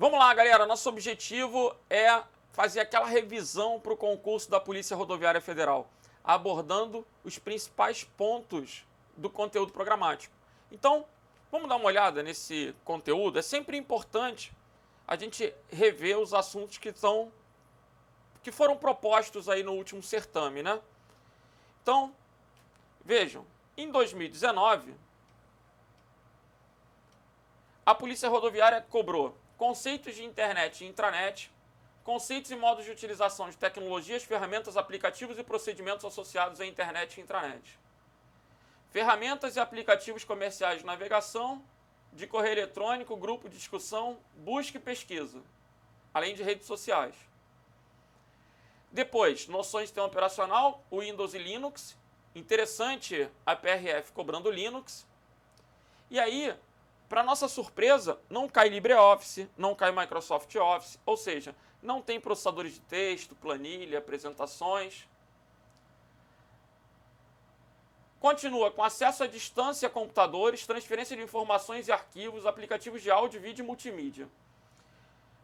Vamos lá, galera. Nosso objetivo é fazer aquela revisão para o concurso da Polícia Rodoviária Federal, abordando os principais pontos do conteúdo programático. Então, vamos dar uma olhada nesse conteúdo. É sempre importante a gente rever os assuntos que foram propostos aí no último certame, né? Então, vejam, em 2019, a Polícia Rodoviária cobrou conceitos de internet e intranet, conceitos e modos de utilização de tecnologias, ferramentas, aplicativos e procedimentos associados à internet e intranet, ferramentas e aplicativos comerciais de navegação, de correio eletrônico, grupo de discussão, busca e pesquisa, além de redes sociais. Depois, noções de sistema operacional, Windows e Linux. Interessante a PRF cobrando Linux. E aí, para nossa surpresa, não cai LibreOffice, não cai Microsoft Office, ou seja, não tem processadores de texto, planilha, apresentações. Continua com acesso à distância a computadores, transferência de informações e arquivos, aplicativos de áudio, vídeo e multimídia.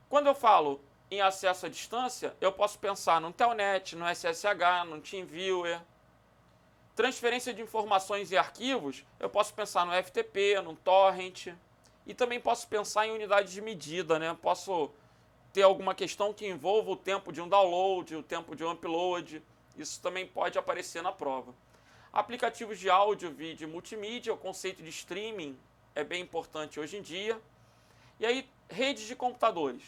Quando eu falo em acesso à distância, eu posso pensar no Telnet, no SSH, no TeamViewer. Transferência de informações e arquivos, eu posso pensar no FTP, no Torrent. E também posso pensar em unidades de medida, né? Posso ter alguma questão que envolva o tempo de um download, o tempo de um upload. Isso também pode aparecer na prova. Aplicativos de áudio, vídeo e multimídia, o conceito de streaming é bem importante hoje em dia. E aí, redes de computadores.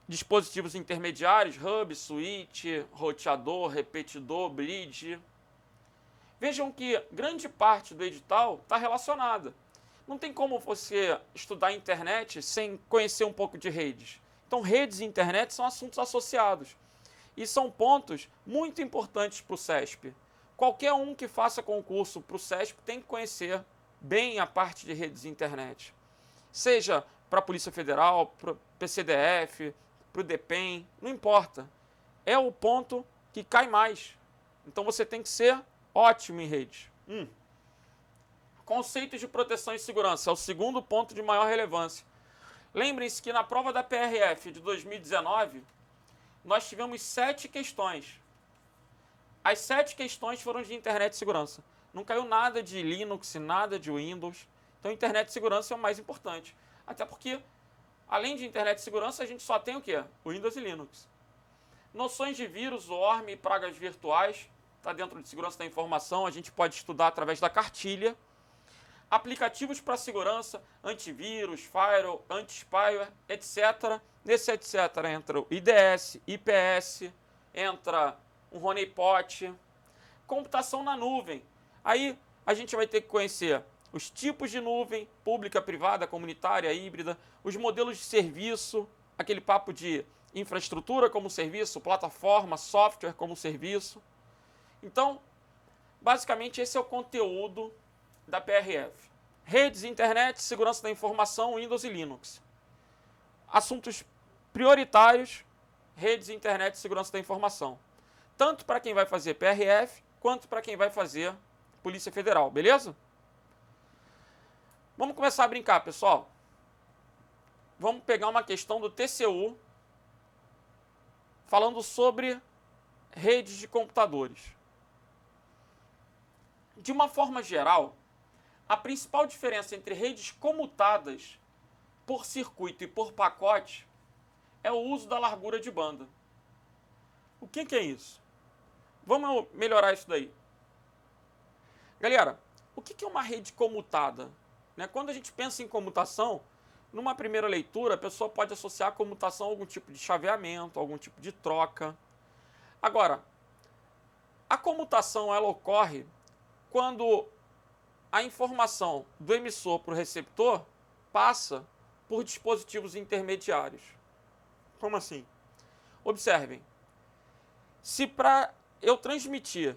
Dispositivos intermediários, hub, switch, roteador, repetidor, bridge. Vejam que grande parte do edital está relacionada. Não tem como você estudar internet sem conhecer um pouco de redes. Então, redes e internet são assuntos associados. E são pontos muito importantes para o CESP. Qualquer um que faça concurso para o CESP tem que conhecer bem a parte de redes e internet. Seja para a Polícia Federal, para o PCDF, para o DEPEN, não importa. É o ponto que cai mais. Então, você tem que ser ótimo em rede. Conceitos de proteção e segurança é o segundo ponto de maior relevância. Lembrem-se que na prova da PRF de 2019, nós tivemos 7 questões. As 7 questões foram de internet e segurança. Não caiu nada de Linux, nada de Windows. Então, internet e segurança é o mais importante. Até porque, além de internet e segurança, a gente só tem o quê? Windows e Linux. Noções de vírus, worm e pragas virtuais. Está dentro de segurança da informação, a gente pode estudar através da cartilha. Aplicativos para segurança, antivírus, firewall, anti-spyware, etc. Nesse etc. entra o IDS, IPS, entra um honeypot, computação na nuvem. Aí a gente vai ter que conhecer os tipos de nuvem, pública, privada, comunitária, híbrida, os modelos de serviço, aquele papo de infraestrutura como serviço, plataforma, software como serviço. Então, basicamente, esse é o conteúdo da PRF. Redes, internet, segurança da informação, Windows e Linux. Assuntos prioritários, redes, internet e segurança da informação. Tanto para quem vai fazer PRF, quanto para quem vai fazer Polícia Federal, beleza? Vamos começar a brincar, pessoal. Vamos pegar uma questão do TCU, falando sobre redes de computadores. De uma forma geral, a principal diferença entre redes comutadas por circuito e por pacote é o uso da largura de banda. O que é isso? Vamos melhorar isso daí. Galera, o que é uma rede comutada? Quando a gente pensa em comutação, numa primeira leitura, a pessoa pode associar a comutação a algum tipo de chaveamento, algum tipo de troca. Agora, a comutação ela ocorre quando a informação do emissor para o receptor passa por dispositivos intermediários. Como assim? Observem. Se para eu transmitir,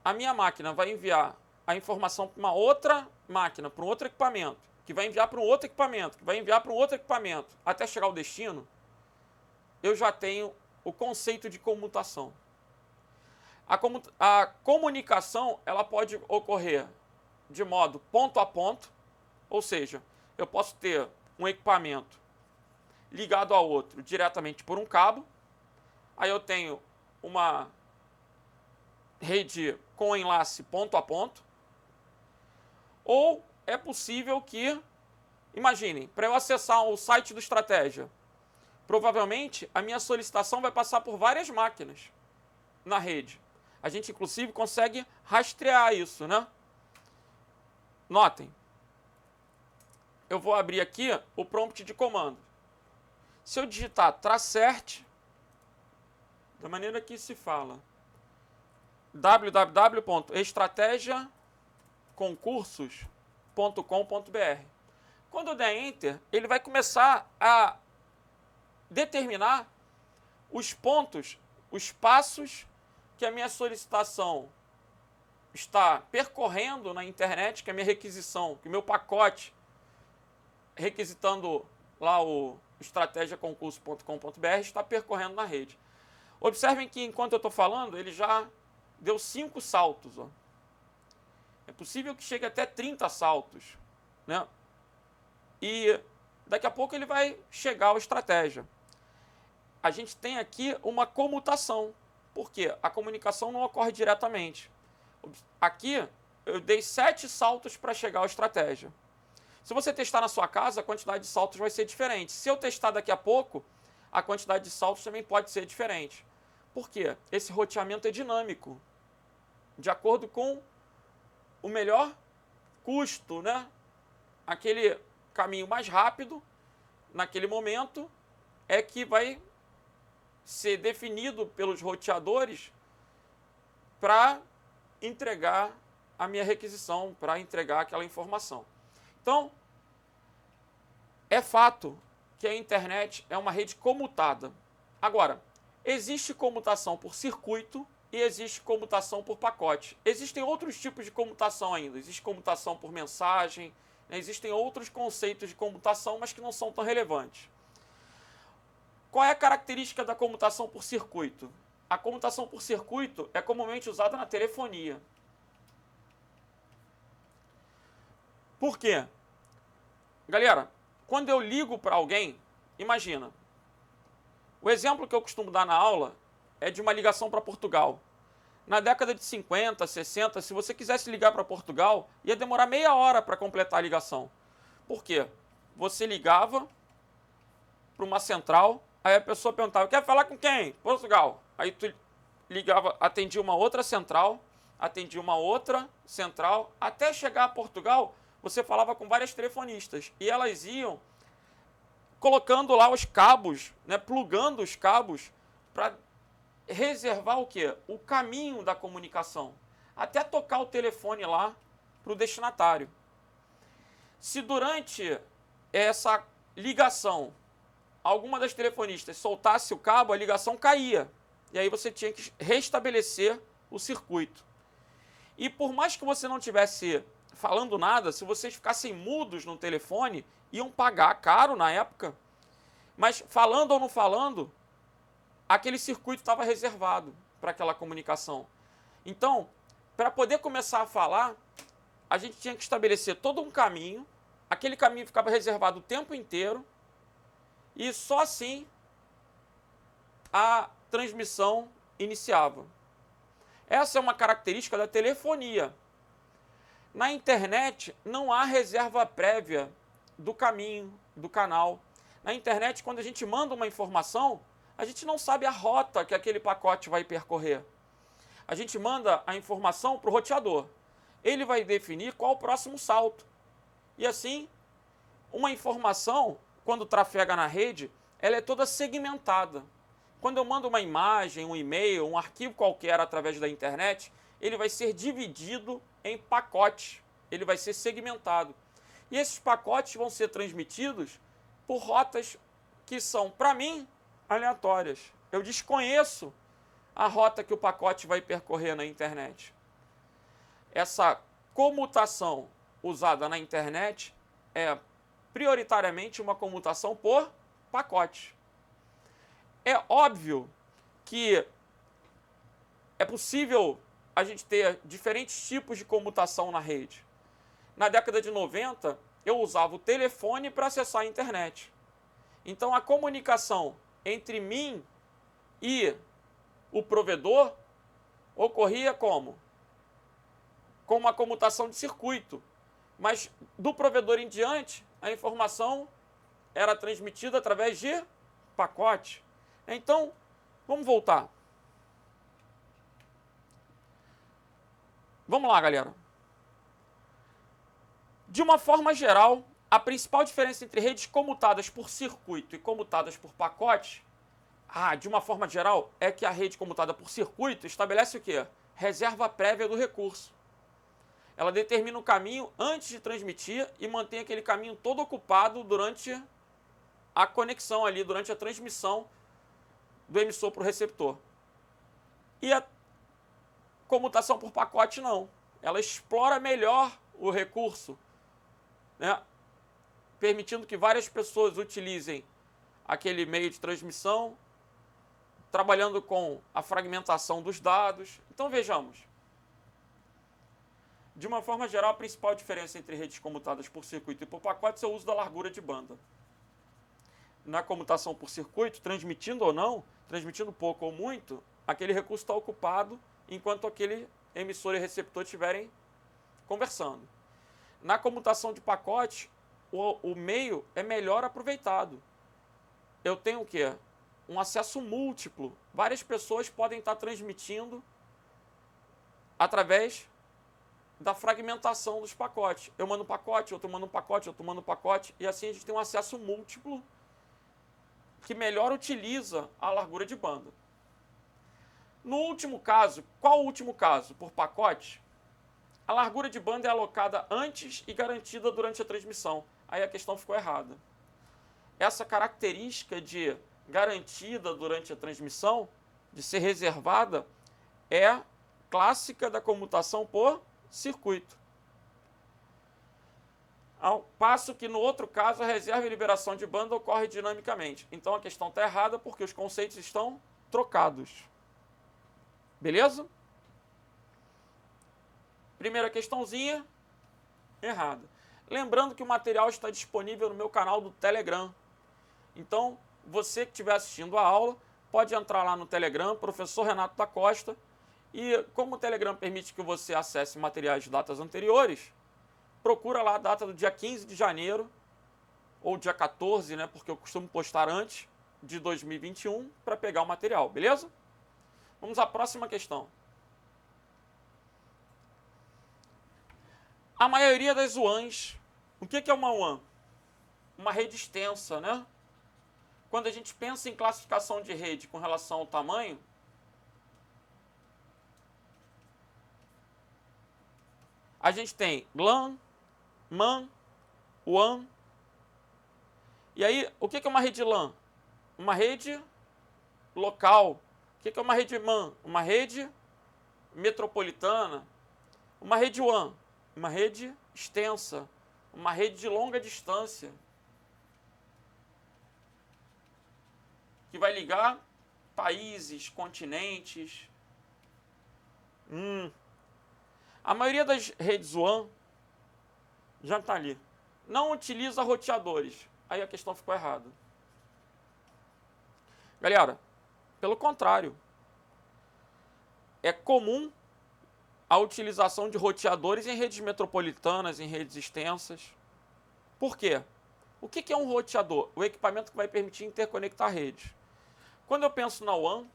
a minha máquina vai enviar a informação para uma outra máquina, para um outro equipamento, que vai enviar para um outro equipamento, que vai enviar para um outro equipamento, até chegar ao destino, eu já tenho o conceito de comutação. A comunicação ela pode ocorrer de modo ponto a ponto, ou seja, eu posso ter um equipamento ligado ao outro diretamente por um cabo. Aí eu tenho uma rede com enlace ponto a ponto. Ou é possível que, imaginem, para eu acessar o site do Estratégia, provavelmente a minha solicitação vai passar por várias máquinas na rede. A gente, inclusive, consegue rastrear isso, né? Notem. Eu vou abrir aqui o prompt de comando. Se eu digitar tracert, da maneira que se fala, www.estrategiaconcursos.com.br. Quando eu der Enter, ele vai começar a determinar os pontos, os passos que a minha solicitação está percorrendo na internet, que a minha requisição, que o meu pacote, requisitando lá o estrategiaconcurso.com.br, está percorrendo na rede. Observem que enquanto eu estou falando, ele já deu 5 saltos. Ó. É possível que chegue até 30 saltos. Né? E daqui a pouco ele vai chegar ao Estratégia. A gente tem aqui uma comutação. Por quê? A comunicação não ocorre diretamente. Aqui eu dei 7 saltos para chegar ao Estratégia. Se você testar na sua casa, a quantidade de saltos vai ser diferente. Se eu testar daqui a pouco, a quantidade de saltos também pode ser diferente. Por quê? Esse roteamento é dinâmico, de acordo com o melhor custo, né? Aquele caminho mais rápido, naquele momento, é que vai ser definido pelos roteadores para entregar a minha requisição, para entregar aquela informação. Então, é fato que a internet é uma rede comutada. Agora, existe comutação por circuito e existe comutação por pacote. Existem outros tipos de comutação ainda. Existe comutação por mensagem, né? Existem outros conceitos de comutação, mas que não são tão relevantes. Qual é a característica da comutação por circuito? A comutação por circuito é comumente usada na telefonia. Por quê? Galera, quando eu ligo para alguém, imagina, o exemplo que eu costumo dar na aula é de uma ligação para Portugal. Na década de 50, 60, se você quisesse ligar para Portugal, ia demorar meia hora para completar a ligação. Por quê? Você ligava para uma central, aí a pessoa perguntava, quer falar com quem? Portugal. Aí tu ligava, atendia uma outra central, até chegar a Portugal, você falava com várias telefonistas. E elas iam colocando lá os cabos, né, plugando os cabos para reservar o quê? O caminho da comunicação. Até tocar o telefone lá para o destinatário. Se durante essa ligação alguma das telefonistas soltasse o cabo, a ligação caía. E aí você tinha que restabelecer o circuito. E por mais que você não tivesse falando nada, se vocês ficassem mudos no telefone, iam pagar caro na época. Mas falando ou não falando, aquele circuito estava reservado para aquela comunicação. Então, para poder começar a falar, a gente tinha que estabelecer todo um caminho, aquele caminho ficava reservado o tempo inteiro, e só assim a transmissão iniciava. Essa é uma característica da telefonia. Na internet, não há reserva prévia do caminho, do canal. Na internet, quando a gente manda uma informação, a gente não sabe a rota que aquele pacote vai percorrer. A gente manda a informação para o roteador. Ele vai definir qual o próximo salto. E assim, uma informação, quando trafega na rede, ela é toda segmentada. Quando eu mando uma imagem, um e-mail, um arquivo qualquer através da internet, ele vai ser dividido em pacotes. Ele vai ser segmentado. E esses pacotes vão ser transmitidos por rotas que são, para mim, aleatórias. Eu desconheço a rota que o pacote vai percorrer na internet. Essa comutação usada na internet é prioritariamente uma comutação por pacote. É óbvio que é possível a gente ter diferentes tipos de comutação na rede. Na década de 90, eu usava o telefone para acessar a internet. Então, a comunicação entre mim e o provedor ocorria como? Com uma comutação de circuito. Mas do provedor em diante, a informação era transmitida através de pacote. Então, vamos voltar. Vamos lá, galera. De uma forma geral, a principal diferença entre redes comutadas por circuito e comutadas por pacote, de uma forma geral, é que a rede comutada por circuito estabelece o quê? Reserva prévia do recurso. Ela determina o caminho antes de transmitir e mantém aquele caminho todo ocupado durante a conexão ali, durante a transmissão do emissor para o receptor. E a comutação por pacote não. Ela explora melhor o recurso, né? Permitindo que várias pessoas utilizem aquele meio de transmissão, trabalhando com a fragmentação dos dados. Então vejamos. De uma forma geral, a principal diferença entre redes comutadas por circuito e por pacote é o uso da largura de banda. Na comutação por circuito, transmitindo ou não, transmitindo pouco ou muito, aquele recurso está ocupado enquanto aquele emissor e receptor estiverem conversando. Na comutação de pacote, o meio é melhor aproveitado. Eu tenho o quê? Um acesso múltiplo. Várias pessoas podem estar transmitindo através da fragmentação dos pacotes. Eu mando um pacote, outro manda um pacote, outro manda um pacote, e assim a gente tem um acesso múltiplo que melhor utiliza a largura de banda. No último caso, qual o último caso? Por pacote, a largura de banda é alocada antes e garantida durante a transmissão. Aí a questão ficou errada. Essa característica de garantida durante a transmissão, de ser reservada, é clássica da comutação por circuito. Ao passo que no outro caso a reserva e liberação de banda ocorre dinamicamente. Então a questão está errada porque os conceitos estão trocados. Beleza? Primeira questãozinha, errada. Lembrando que o material está disponível no meu canal do Telegram. Então, você que estiver assistindo a aula, pode entrar lá no Telegram, professor Renato da Costa, e como o Telegram permite que você acesse materiais de datas anteriores, procura lá a data do dia 15 de janeiro, ou dia 14, né, porque eu costumo postar antes de 2021, para pegar o material, beleza? Vamos à próxima questão. A maioria das WANs, o que é uma WAN? Uma rede extensa, né? Quando a gente pensa em classificação de rede com relação ao tamanho, a gente tem LAN, MAN, WAN. E aí, o que é uma rede LAN? Uma rede local. O que é uma rede MAN? Uma rede metropolitana. Uma rede WAN? Uma rede extensa. Uma rede de longa distância. Que vai ligar países, continentes. A maioria das redes WAN já está ali. Não utiliza roteadores. Aí a questão ficou errada. Galera, pelo contrário. É comum a utilização de roteadores em redes metropolitanas, em redes extensas. Por quê? O que é um roteador? O equipamento que vai permitir interconectar redes. Quando eu penso na WAN,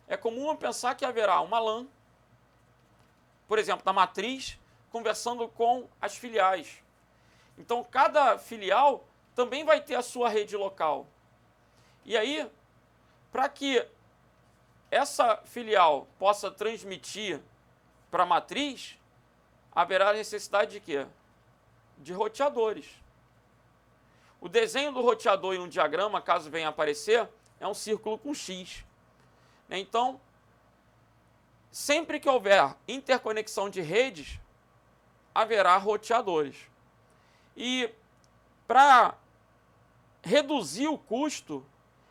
é comum eu pensar que haverá uma LAN, por exemplo, na matriz, conversando com as filiais. Então, cada filial também vai ter a sua rede local. E aí, para que essa filial possa transmitir para a matriz, haverá necessidade de quê? De roteadores. O desenho do roteador em um diagrama, caso venha a aparecer, é um círculo com X. Então, sempre que houver interconexão de redes, haverá roteadores. E para reduzir o custo,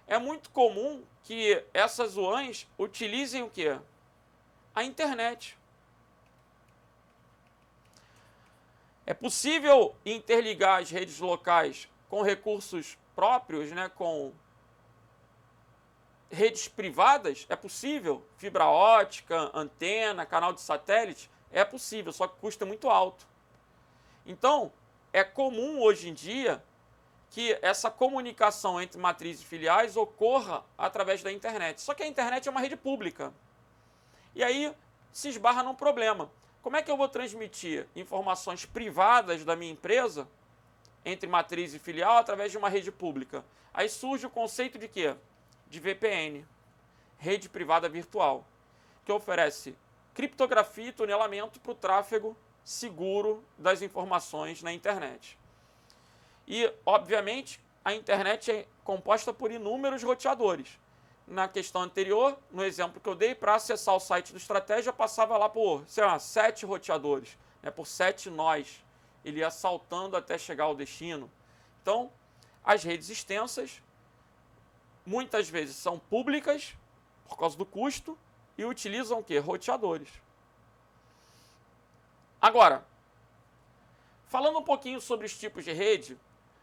é muito comum que essas WANs utilizem o quê? A internet. É possível interligar as redes locais com recursos próprios, né, com redes privadas, é possível. Fibra ótica, antena, canal de satélite, é possível, só que custa muito alto. Então, é comum hoje em dia que essa comunicação entre matrizes e filiais ocorra através da internet. Só que a internet é uma rede pública. E aí se esbarra num problema. Como é que eu vou transmitir informações privadas da minha empresa entre matriz e filial através de uma rede pública? Aí surge o conceito de quê? De VPN, rede privada virtual, que oferece criptografia e tunelamento para o tráfego seguro das informações na internet. E, obviamente, a internet é composta por inúmeros roteadores. Na questão anterior, no exemplo que eu dei, para acessar o site do Estratégia, passava lá por, 7 roteadores, né, por 7 nós. Ele ia saltando até chegar ao destino. Então, as redes extensas, muitas vezes são públicas, por causa do custo, e utilizam o quê? Roteadores. Agora, falando um pouquinho sobre os tipos de rede,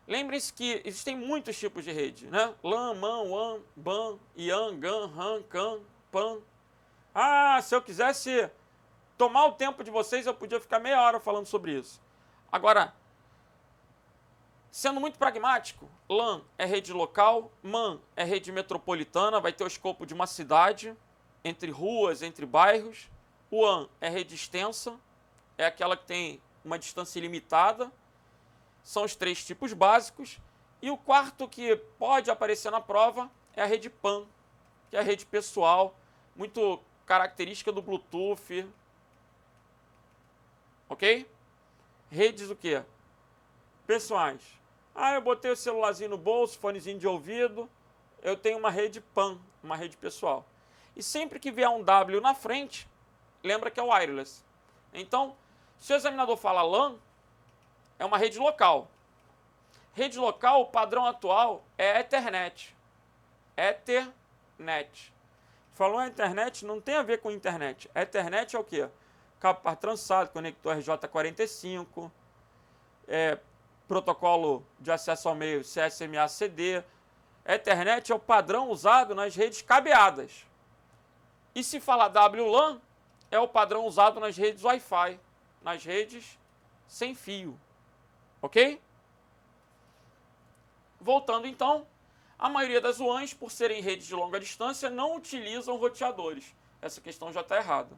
lembrem-se que existem muitos tipos de rede, né? LAN, MAN, WAN, BAN, IAN, GAN, RAN, CAN, PAN. Ah, se eu quisesse tomar o tempo de vocês, eu podia ficar meia hora falando sobre isso. Agora, sendo muito pragmático, LAN é rede local, MAN é rede metropolitana, vai ter o escopo de uma cidade, entre ruas, entre bairros. WAN é rede extensa, é aquela que tem uma distância ilimitada. São os 3 tipos básicos. E o quarto que pode aparecer na prova é a rede PAN, que é a rede pessoal, muito característica do Bluetooth. Ok? Redes o quê? Pessoais. Ah, eu botei o celularzinho no bolso, fonezinho de ouvido, eu tenho uma rede PAN, uma rede pessoal. E sempre que vier um W na frente, lembra que é wireless. Então, se o examinador fala LAN, é uma rede local. Rede local, o padrão atual é Ethernet. Ethernet. Falou internet, não tem a ver com internet. Ethernet é o quê? Cabo par trançado, conector RJ45, protocolo de acesso ao meio CSMA-CD. Ethernet é o padrão usado nas redes cabeadas. E se falar WLAN, é o padrão usado nas redes Wi-Fi, nas redes sem fio. Ok? Voltando então, a maioria das WANs, por serem redes de longa distância, não utilizam roteadores. Essa questão já está errada.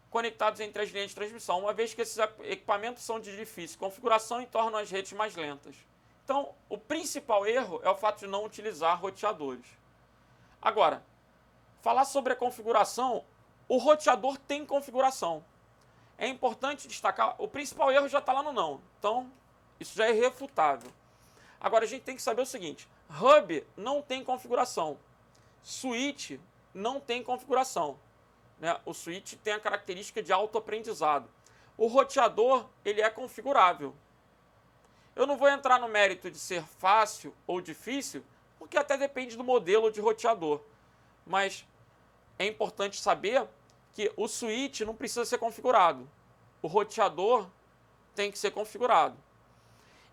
Conectados entre as linhas de transmissão, uma vez que esses equipamentos são de difícil configuração e tornam as redes mais lentas. Então, o principal erro é o fato de não utilizar roteadores. Agora, falar sobre a configuração, o roteador tem configuração. É importante destacar, o principal erro já está lá no não, então isso já é irrefutável. Agora a gente tem que saber o seguinte, hub não tem configuração, switch não tem configuração, né? O switch tem a característica de autoaprendizado. O roteador, ele é configurável. Eu não vou entrar no mérito de ser fácil ou difícil, porque até depende do modelo de roteador, mas é importante saber que o switch não precisa ser configurado. O roteador tem que ser configurado.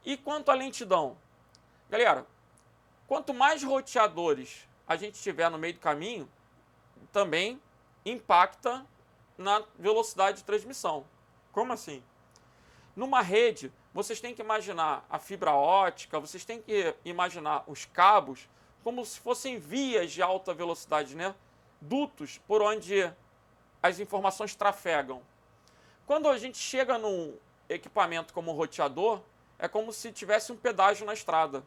E quanto à lentidão? Galera, quanto mais roteadores a gente tiver no meio do caminho, também impacta na velocidade de transmissão. Como assim? Numa rede, vocês têm que imaginar a fibra ótica, vocês têm que imaginar os cabos como se fossem vias de alta velocidade, né? Dutos por onde as informações trafegam. Quando a gente chega num equipamento como o roteador, é como se tivesse um pedágio na estrada.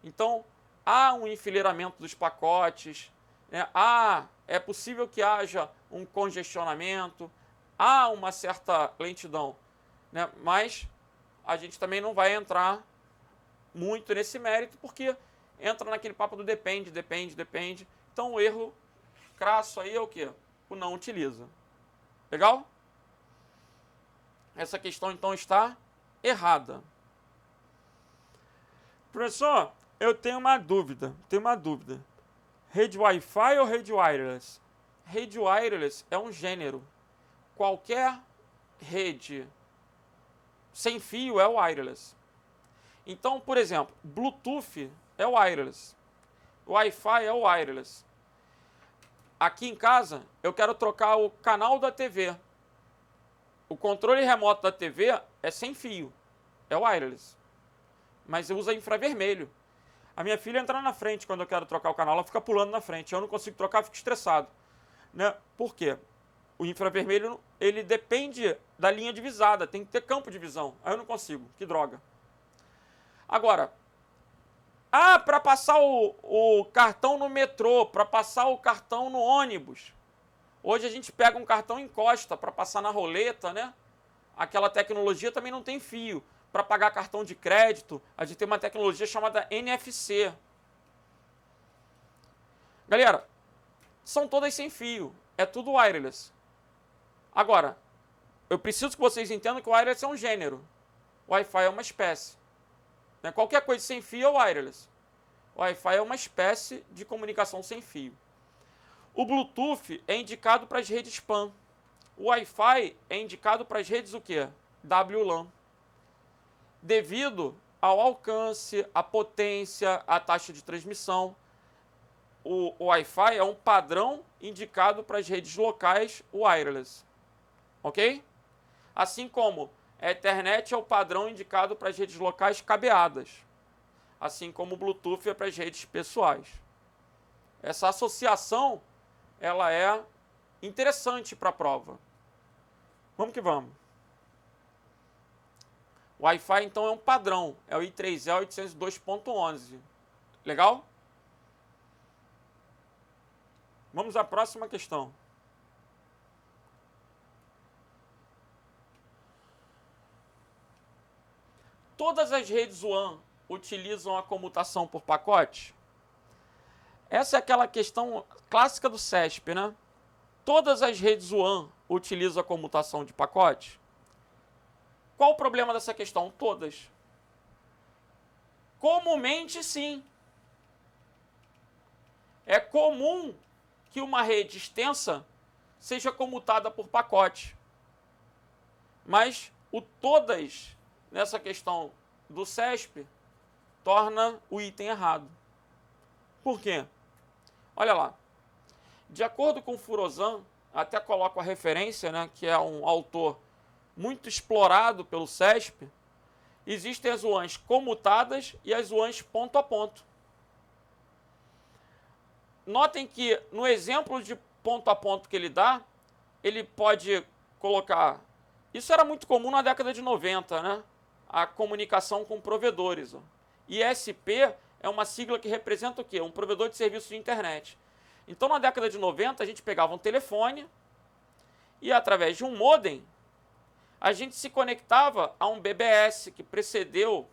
Então, há um enfileiramento dos pacotes, né? É possível que haja um congestionamento, há uma certa lentidão, né? Mas a gente também não vai entrar muito nesse mérito, porque entra naquele papo do depende. Então, o erro crasso aí é o quê? O não utiliza. Legal? Essa questão, então, está errada. Professor, eu tenho uma dúvida. Rede Wi-Fi ou rede wireless? Rede wireless é um gênero. Qualquer rede sem fio é wireless. Então, por exemplo, Bluetooth é wireless, Wi-Fi é wireless. Aqui em casa, eu quero trocar o canal da TV. O controle remoto da TV é sem fio, é wireless, mas usa infravermelho. A minha filha entra na frente quando eu quero trocar o canal, ela fica pulando na frente. Eu não consigo trocar, fico estressado. Né? Por quê? O infravermelho, ele depende da linha de visada, tem que ter campo de visão. Aí eu não consigo, que droga. Agora, para passar o cartão no metrô, para passar o cartão no ônibus. Hoje a gente pega um cartão e encosta para passar na roleta, né? Aquela tecnologia também não tem fio. Para pagar cartão de crédito, a gente tem uma tecnologia chamada NFC. Galera, são todas sem fio. É tudo wireless. Agora, eu preciso que vocês entendam que o wireless é um gênero. O Wi-Fi é uma espécie. Né? Qualquer coisa sem fio é wireless. O Wi-Fi é uma espécie de comunicação sem fio. O Bluetooth é indicado para as redes PAN. O Wi-Fi é indicado para as redes o quê? WLAN. Devido ao alcance, à potência, à taxa de transmissão. O Wi-Fi é um padrão indicado para as redes locais wireless. Ok? Assim como a Ethernet é o padrão indicado para as redes locais cabeadas. Assim como o Bluetooth é para as redes pessoais. Essa associação, ela é interessante para a prova. Vamos que vamos. O Wi-Fi, então, é um padrão. É o I3E 802.11. Legal? Vamos à próxima questão. Todas as redes WAN utilizam a comutação por pacote? Essa é aquela questão clássica do CESP, né? Todas as redes WAN utilizam a comutação de pacote? Qual o problema dessa questão? Todas. Comumente, sim. É comum que uma rede extensa seja comutada por pacote. Mas o todas, nessa questão do CESP, torna o item errado. Por quê? Olha lá. De acordo com o Furosan, até coloco a referência, né, que é um autor muito explorado pelo CESP, existem as WANs comutadas e as WANs ponto a ponto. Notem que no exemplo de ponto a ponto que ele dá, ele pode colocar... Isso era muito comum na década de 90, né? A comunicação com provedores. Ó. ISP é uma sigla que representa o quê? Um provedor de serviço de internet. Então, na década de 90, a gente pegava um telefone e, através de um modem, a gente se conectava a um BBS que precedeu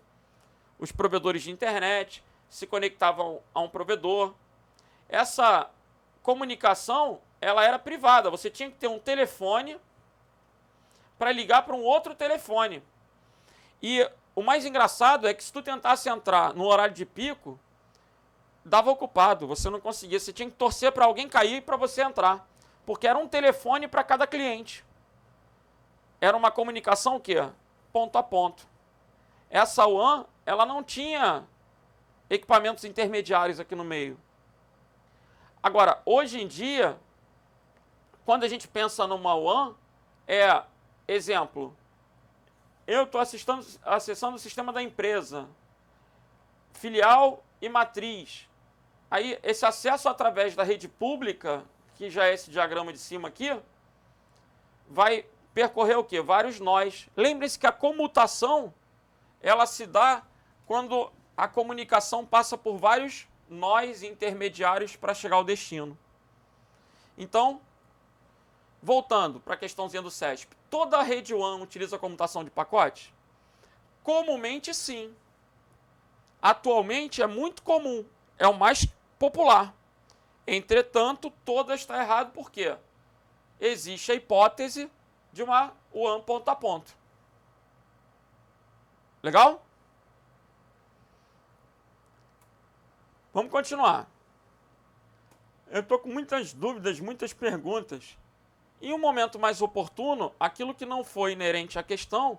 os provedores de internet, se conectava a um provedor. Essa comunicação, ela era privada. Você tinha que ter um telefone para ligar para um outro telefone. E o mais engraçado é que se tu tentasse entrar no horário de pico, dava ocupado, você não conseguia. Você tinha que torcer para alguém cair para você entrar. Porque era um telefone para cada cliente. Era uma comunicação o quê? Ponto a ponto. Essa WAN, ela não tinha equipamentos intermediários aqui no meio. Agora, hoje em dia, quando a gente pensa numa WAN, exemplo, eu estou acessando o sistema da empresa, filial e matriz. Aí, esse acesso através da rede pública, que já é esse diagrama de cima aqui, vai percorrer o quê? Vários nós. Lembre-se que a comutação, ela se dá quando a comunicação passa por vários nós intermediários para chegar ao destino. Então, voltando para a questãozinha do CESP, toda a rede WAN utiliza a comutação de pacote? Comumente, sim. Atualmente é muito comum, é o mais popular. Entretanto, toda está errado porque existe a hipótese de uma WAN ponto a ponto. Legal? Vamos continuar. Eu estou com muitas dúvidas, muitas perguntas. Em um momento mais oportuno, aquilo que não foi inerente à questão,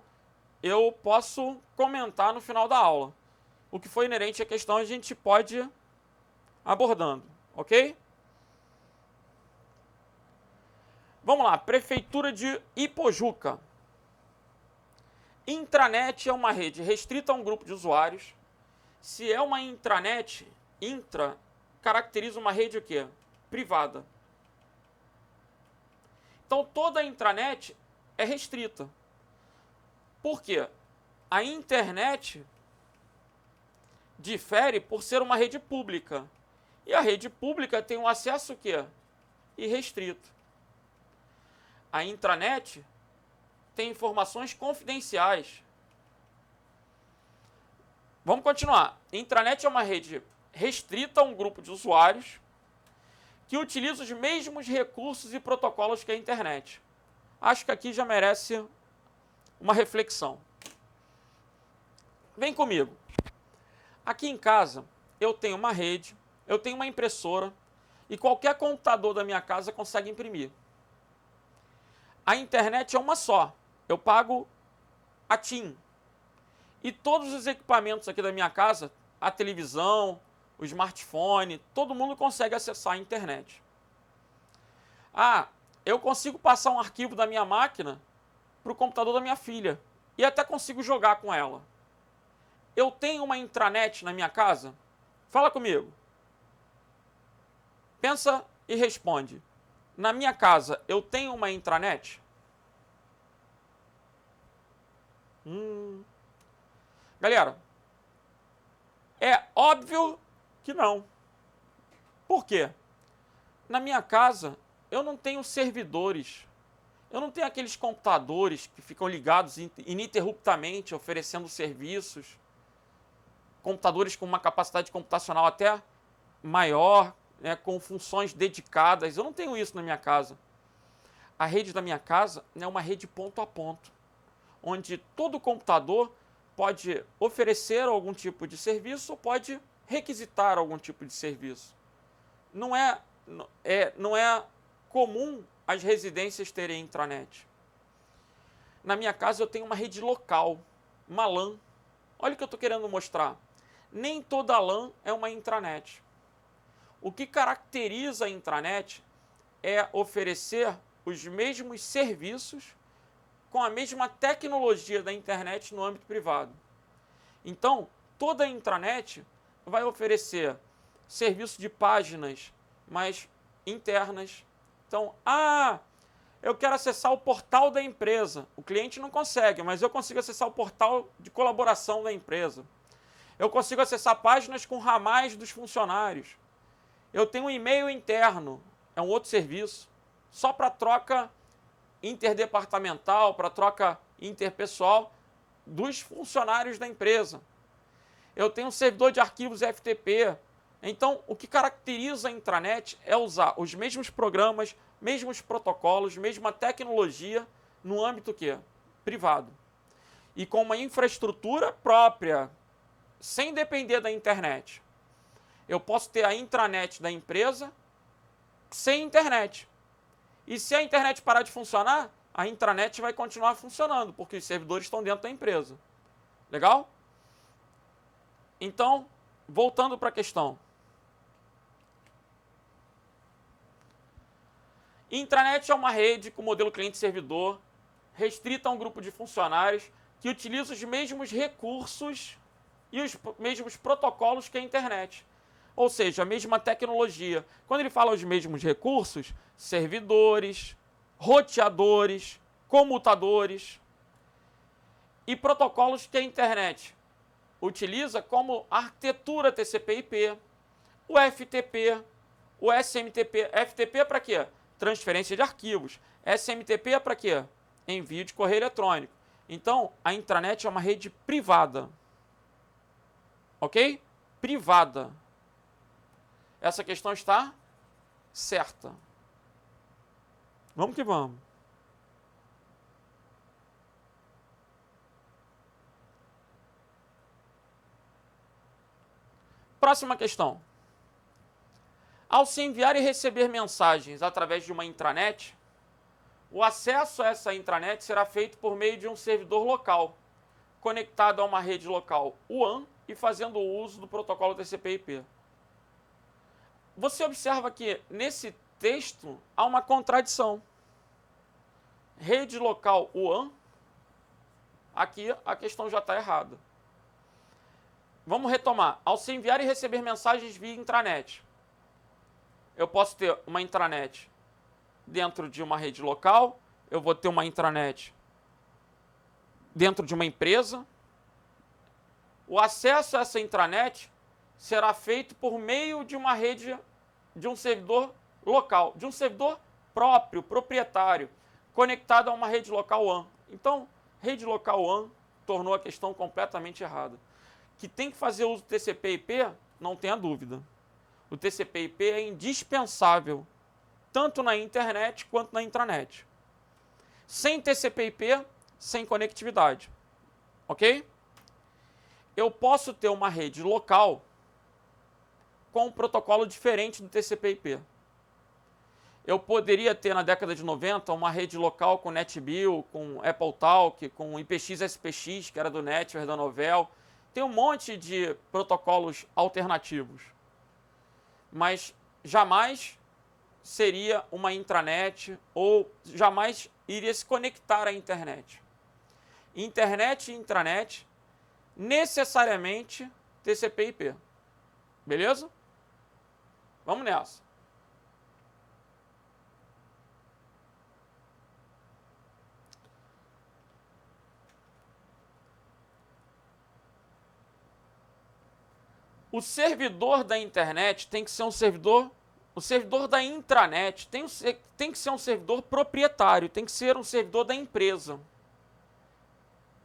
eu posso comentar no final da aula. O que foi inerente à questão a gente pode ir abordando, ok? Vamos lá, Prefeitura de Ipojuca. Intranet é uma rede restrita a um grupo de usuários. Se é uma intranet, intra caracteriza uma rede o quê? Privada. Então toda a intranet é restrita. Por quê? A internet difere por ser uma rede pública. E a rede pública tem um acesso o quê? Irrestrito. A intranet tem informações confidenciais. Vamos continuar. Intranet é uma rede restrita a um grupo de usuários que utiliza os mesmos recursos e protocolos que a internet. Acho que aqui já merece uma reflexão. Vem comigo. Aqui em casa eu tenho uma rede, eu tenho uma impressora e qualquer computador da minha casa consegue imprimir. A internet é uma só. Eu pago a TIM. E todos os equipamentos aqui da minha casa, a televisão, o smartphone, todo mundo consegue acessar a internet. Ah, eu consigo passar um arquivo da minha máquina para o computador da minha filha e até consigo jogar com ela. Eu tenho uma intranet na minha casa? Fala comigo. Pensa e responde. Na minha casa, eu tenho uma intranet? Galera, é óbvio que não. Por quê? Na minha casa, eu não tenho servidores. Eu não tenho aqueles computadores que ficam ligados ininterruptamente, oferecendo serviços. Computadores com uma capacidade computacional até maior, né, com funções dedicadas. Eu não tenho isso na minha casa. A rede da minha casa é uma rede ponto a ponto, onde todo computador pode oferecer algum tipo de serviço ou pode requisitar algum tipo de serviço. Não é comum as residências terem intranet. Na minha casa eu tenho uma rede local, uma LAN. Olha o que eu estou querendo mostrar. Nem toda LAN é uma intranet. O que caracteriza a intranet é oferecer os mesmos serviços com a mesma tecnologia da internet no âmbito privado. Então, toda a intranet vai oferecer serviço de páginas mais internas. Então, eu quero acessar o portal da empresa. O cliente não consegue, mas eu consigo acessar o portal de colaboração da empresa. Eu consigo acessar páginas com ramais dos funcionários. Eu tenho um e-mail interno, é um outro serviço, só para troca interdepartamental, para troca interpessoal dos funcionários da empresa. Eu tenho um servidor de arquivos FTP. Então, o que caracteriza a intranet é usar os mesmos programas, mesmos protocolos, mesma tecnologia no âmbito quê? Privado. E com uma infraestrutura própria, sem depender da internet. Eu posso ter a intranet da empresa sem internet. E se a internet parar de funcionar, a intranet vai continuar funcionando, porque os servidores estão dentro da empresa. Legal? Então, voltando para a questão. Intranet é uma rede com modelo cliente-servidor, restrita a um grupo de funcionários que utiliza os mesmos recursos e os mesmos protocolos que a internet. Ou seja, a mesma tecnologia. Quando ele fala os mesmos recursos, servidores, roteadores, comutadores e protocolos que a internet utiliza como arquitetura TCP/IP, o FTP, o SMTP. FTP é para quê? Transferência de arquivos. SMTP é para quê? Envio de correio eletrônico. Então, a intranet é uma rede privada. Ok? Privada. Essa questão está certa. Vamos que vamos. Próxima questão. Ao se enviar e receber mensagens através de uma intranet, o acesso a essa intranet será feito por meio de um servidor local, conectado a uma rede local WAN e fazendo uso do protocolo TCP/IP. Você observa que nesse texto há uma contradição. Rede local WAN, aqui a questão já está errada. Vamos retomar. Ao se enviar e receber mensagens via intranet, eu posso ter uma intranet dentro de uma rede local, eu vou ter uma intranet dentro de uma empresa. O acesso a essa intranet será feito por meio de uma rede, de um servidor local, de um servidor próprio, proprietário, conectado a uma rede local WAN. Então, rede local WAN tornou a questão completamente errada. Que tem que fazer uso do TCP/IP, não tenha dúvida. O TCP/IP é indispensável, tanto na internet quanto na intranet. Sem TCP/IP, sem conectividade. Ok? Eu posso ter uma rede local com um protocolo diferente do TCP/IP. Eu poderia ter, na década de 90, uma rede local com NetBIOS, com AppleTalk, com IPX-SPX, que era do Netware, da Novell. Tem um monte de protocolos alternativos. Mas jamais seria uma intranet ou jamais iria se conectar à internet. Internet e intranet, necessariamente TCP/IP. Beleza? Vamos nessa. O servidor da internet tem que ser um servidor... O servidor da intranet tem que ser um servidor proprietário, tem que ser um servidor da empresa.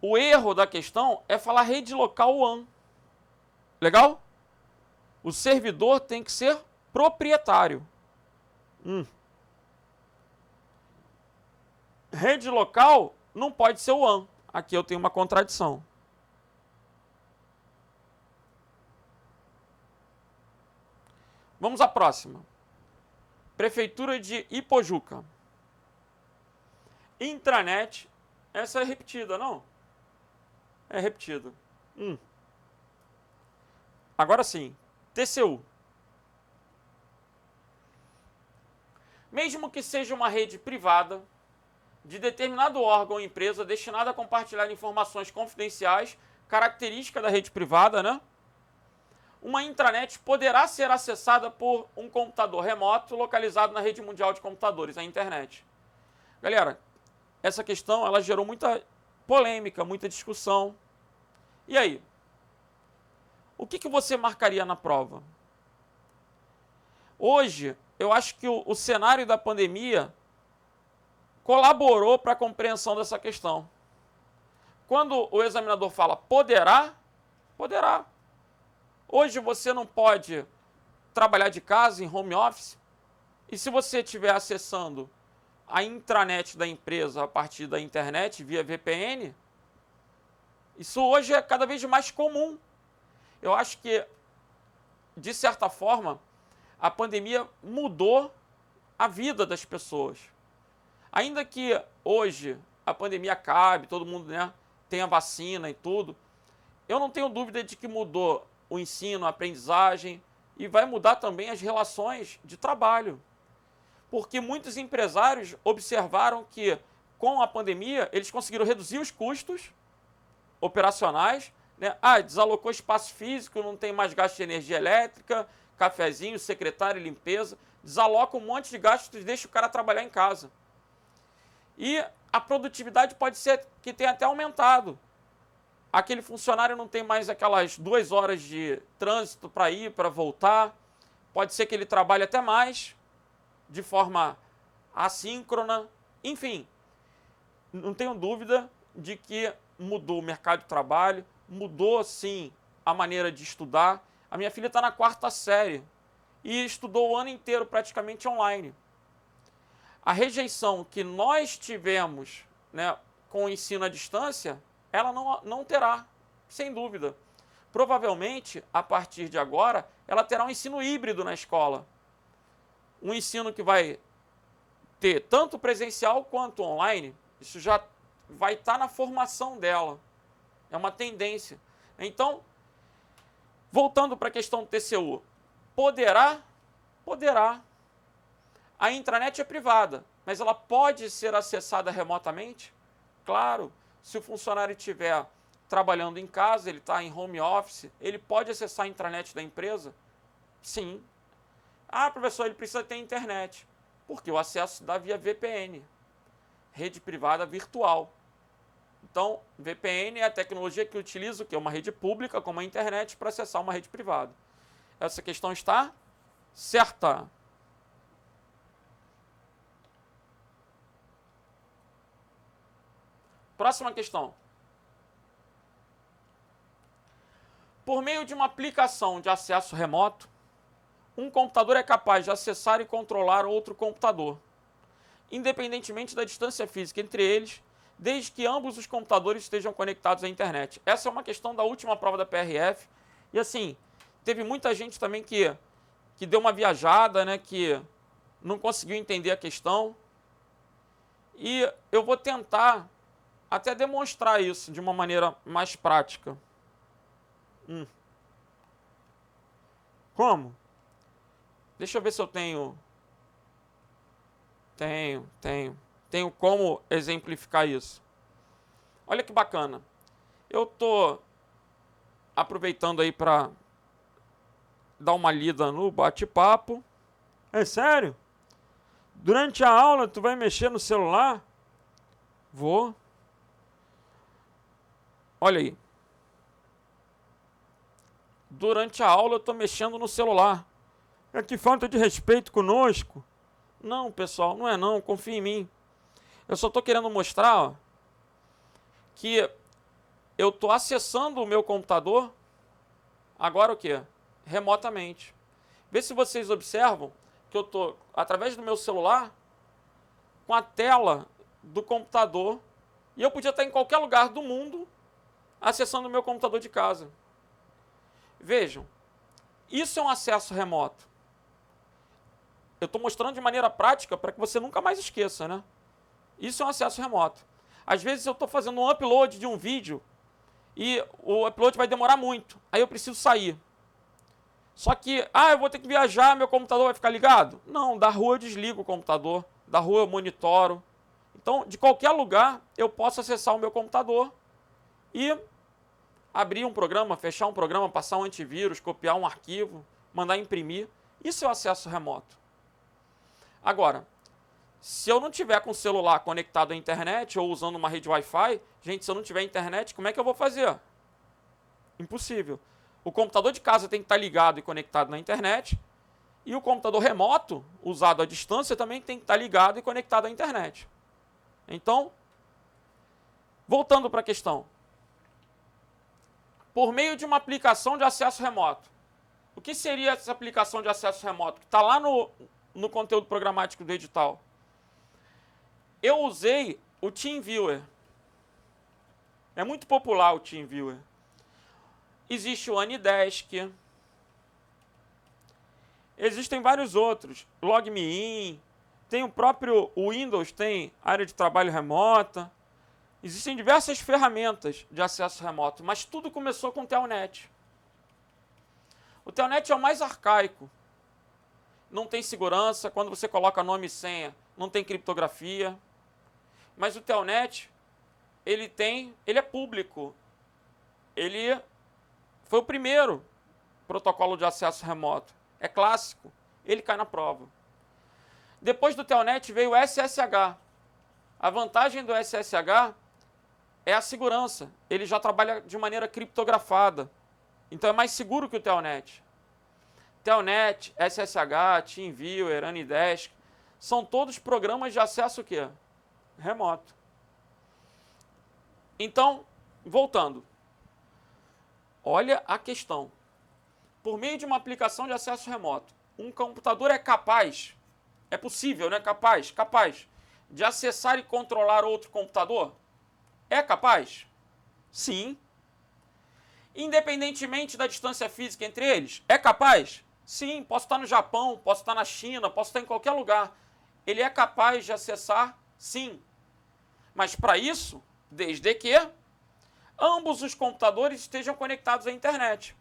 O erro da questão é falar rede local WAN. Legal? O servidor tem que ser proprietário. Rede local não pode ser WAN. Aqui eu tenho uma contradição. Vamos à próxima. Prefeitura de Ipojuca. Intranet. Essa é repetida, não? É repetida. Agora sim. TCU. Mesmo que seja uma rede privada de determinado órgão ou empresa destinada a compartilhar informações confidenciais, característica da rede privada, né? Uma intranet poderá ser acessada por um computador remoto localizado na rede mundial de computadores, a internet. Galera, essa questão ela gerou muita polêmica, muita discussão. E aí? O que você marcaria na prova? Hoje, eu acho que o cenário da pandemia colaborou para a compreensão dessa questão. Quando o examinador fala poderá, poderá. Hoje você não pode trabalhar de casa, em home office, e se você estiver acessando a intranet da empresa a partir da internet, via VPN, isso hoje é cada vez mais comum. Eu acho que, de certa forma, a pandemia mudou a vida das pessoas. Ainda que hoje a pandemia acabe, todo mundo, né, tenha vacina e tudo, eu não tenho dúvida de que mudou o ensino, a aprendizagem e vai mudar também as relações de trabalho. Porque muitos empresários observaram que, com a pandemia, eles conseguiram reduzir os custos operacionais, né? Desalocou espaço físico, não tem mais gasto de energia elétrica, cafezinho, secretário, limpeza, desaloca um monte de gastos e deixa o cara trabalhar em casa. E a produtividade pode ser que tenha até aumentado. Aquele funcionário não tem mais aquelas 2 horas de trânsito para ir, para voltar. Pode ser que ele trabalhe até mais, de forma assíncrona. Enfim, não tenho dúvida de que mudou o mercado de trabalho, mudou, sim, a maneira de estudar. A minha filha está na 4ª série e estudou o ano inteiro praticamente online. A rejeição que nós tivemos, né, com o ensino à distância, ela não terá, sem dúvida. Provavelmente, a partir de agora, ela terá um ensino híbrido na escola. Um ensino que vai ter tanto presencial quanto online. Isso já vai estar na formação dela. É uma tendência. Então, voltando para a questão do TCU, poderá? Poderá. A intranet é privada, mas ela pode ser acessada remotamente? Claro, se o funcionário estiver trabalhando em casa, ele está em home office, ele pode acessar a intranet da empresa? Sim. Ah, professor, ele precisa ter internet. Porque o acesso dá via VPN, rede privada virtual. Então, VPN é a tecnologia que utiliza o quê? Uma rede pública, como a internet, para acessar uma rede privada. Essa questão está certa. Próxima questão. Por meio de uma aplicação de acesso remoto, um computador é capaz de acessar e controlar outro computador, independentemente da distância física entre eles, desde que ambos os computadores estejam conectados à internet. Essa é uma questão da última prova da PRF. E assim, teve muita gente também que deu uma viajada, né, que não conseguiu entender a questão. E eu vou tentar até demonstrar isso de uma maneira mais prática. Como? Deixa eu ver se eu tenho... Tenho como exemplificar isso. Olha que bacana. Eu tô aproveitando aí para dar uma lida no bate-papo. É sério? Durante a aula tu vai mexer no celular? Vou. Olha aí. Durante a aula eu tô mexendo no celular. É que falta de respeito conosco. Não, pessoal, não é não, confia em mim. Eu só tô querendo mostrar, ó, que eu tô acessando o meu computador, agora o quê? Remotamente. Vê se vocês observam que eu tô, através do meu celular, com a tela do computador, e eu podia estar em qualquer lugar do mundo acessando o meu computador de casa. Vejam, isso é um acesso remoto. Eu estou mostrando de maneira prática para que você nunca mais esqueça, né? Isso é um acesso remoto. Às vezes eu estou fazendo um upload de um vídeo e o upload vai demorar muito. Aí eu preciso sair. Só que, eu vou ter que viajar, meu computador vai ficar ligado? Não, da rua eu desligo o computador, da rua eu monitoro. Então, de qualquer lugar, eu posso acessar o meu computador e abrir um programa, fechar um programa, passar um antivírus, copiar um arquivo, mandar imprimir. Isso é o acesso remoto. Agora, se eu não tiver com o celular conectado à internet ou usando uma rede Wi-Fi, gente, se eu não tiver internet, como é que eu vou fazer? Impossível. O computador de casa tem que estar ligado e conectado na internet, e o computador remoto, usado à distância, também tem que estar ligado e conectado à internet. Então, voltando para a questão. Por meio de uma aplicação de acesso remoto. O que seria essa aplicação de acesso remoto? Que está lá no conteúdo programático do edital. Eu usei o TeamViewer. É muito popular o TeamViewer. Existe o AnyDesk. Existem vários outros. LogMeIn. Tem o próprio Windows, tem área de trabalho remota. Existem diversas ferramentas de acesso remoto, mas tudo começou com o Telnet. O Telnet é o mais arcaico. Não tem segurança, quando você coloca nome e senha, não tem criptografia. Mas o Telnet, ele é público. Ele foi o primeiro protocolo de acesso remoto. É clássico, ele cai na prova. Depois do Telnet veio o SSH. A vantagem do SSH é a segurança. Ele já trabalha de maneira criptografada. Então é mais seguro que o Telnet. Telnet, SSH, TeamViewer, AnyDesk, são todos programas de acesso o quê? Remoto. Então, voltando. Olha a questão. Por meio de uma aplicação de acesso remoto, um computador é capaz, é possível, não é capaz? Capaz de acessar e controlar outro computador? É capaz? Sim. Independentemente da distância física entre eles? É capaz? Sim, posso estar no Japão, posso estar na China, posso estar em qualquer lugar. Ele é capaz de acessar? Sim. Mas para isso, desde que ambos os computadores estejam conectados à internet.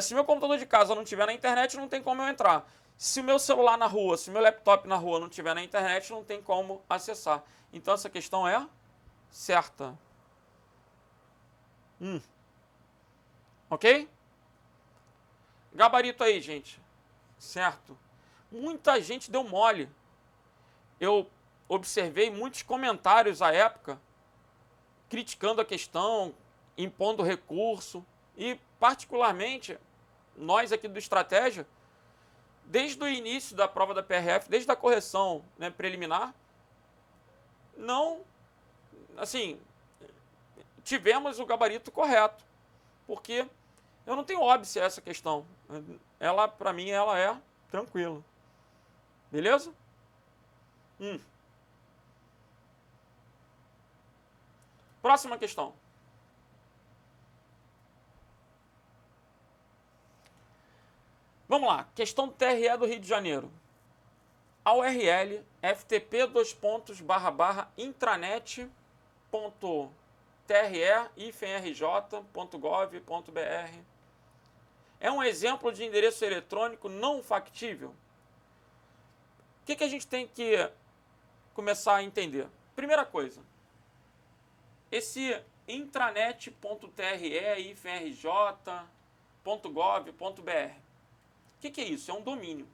Se meu computador de casa não estiver na internet, não tem como eu entrar. Se o meu celular na rua, se o meu laptop na rua não estiver na internet, não tem como acessar. Então essa questão é certa. Ok? Gabarito aí, gente. Certo? Muita gente deu mole. Eu observei muitos comentários à época criticando a questão, impondo recurso e, particularmente, nós aqui do Estratégia, desde o início da prova da PRF, desde a correção, né, preliminar, não, assim, tivemos o gabarito correto, porque eu não tenho óbice a essa questão. Ela, para mim, ela é tranquila. Beleza? Próxima questão. Vamos lá. Questão do TRE do Rio de Janeiro. A URL ftp://intranet.tre-rj.gov.br é um exemplo de endereço eletrônico não factível? O que a gente tem que começar a entender? Primeira coisa, esse intranet.tre-rj.gov.br, o que é isso? É um domínio.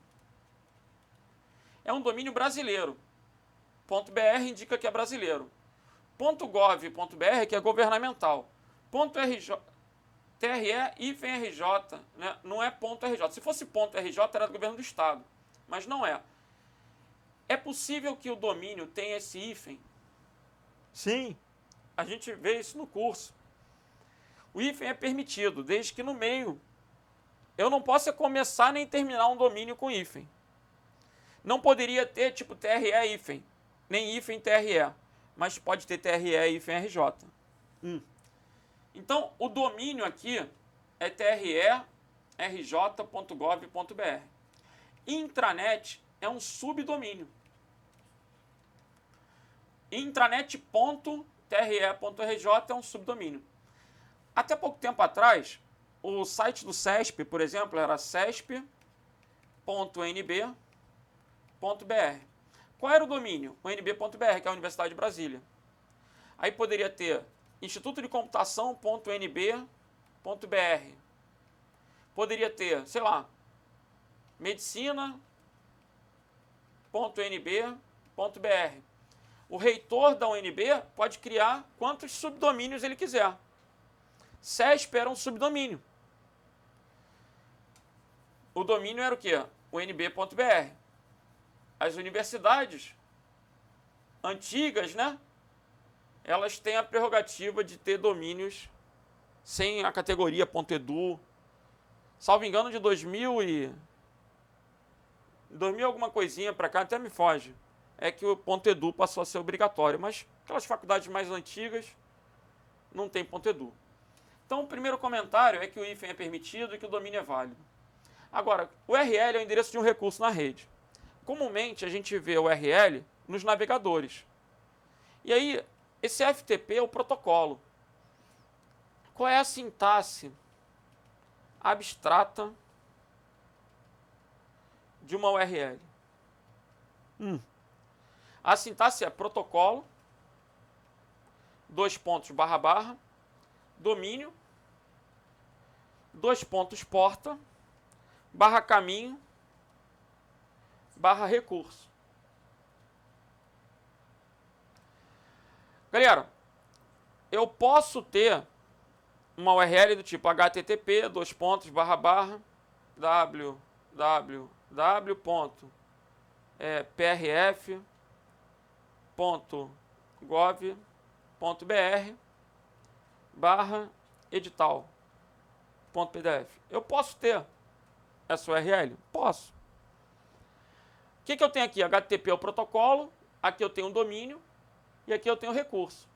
É um domínio brasileiro. .br indica que é brasileiro. .gov.br que é governamental. .rj, TRE-RJ, né? Não é .rj. Se fosse .rj era do governo do estado, mas não é. É possível que o domínio tenha esse hífen? Sim, a gente vê isso no curso. O hífen é permitido, desde que no meio eu não possa começar nem terminar um domínio com hífen. Não poderia ter tipo TRE hífen, nem hífen TRE, mas pode ter TRE hífen RJ. Então, o domínio aqui é tre-rj.gov.br. Intranet é um subdomínio. Intranet.tre.rj é um subdomínio. Até pouco tempo atrás, o site do CESP, por exemplo, era cesp.nb.br. Qual era o domínio? O nb.br, que é a Universidade de Brasília. Aí poderia ter Instituto de Computação.nb.br. Poderia ter, sei lá, medicina.nb.br. O reitor da UNB pode criar quantos subdomínios ele quiser. CESP era um subdomínio. O domínio era o quê? O nb.br. As universidades antigas, né? Elas têm a prerrogativa de ter domínios sem a categoria .edu. Salvo engano, de 2000 alguma coisinha para cá, até me foge, é que o .edu passou a ser obrigatório, mas aquelas faculdades mais antigas não tem .edu. Então, o primeiro comentário é que o hífen é permitido e que o domínio é válido. Agora, o URL é o endereço de um recurso na rede. Comumente, a gente vê o URL nos navegadores. E aí, esse FTP é o protocolo. Qual é a sintaxe abstrata de uma URL? A sintaxe é protocolo, // domínio, porta, /caminho, /recurso. Galera, eu posso ter uma URL do tipo http www.prf.gov.br/edital.pdf. Eu posso ter essa URL? Posso. O que eu tenho aqui? HTTP é o protocolo, aqui eu tenho um domínio e aqui eu tenho um recurso.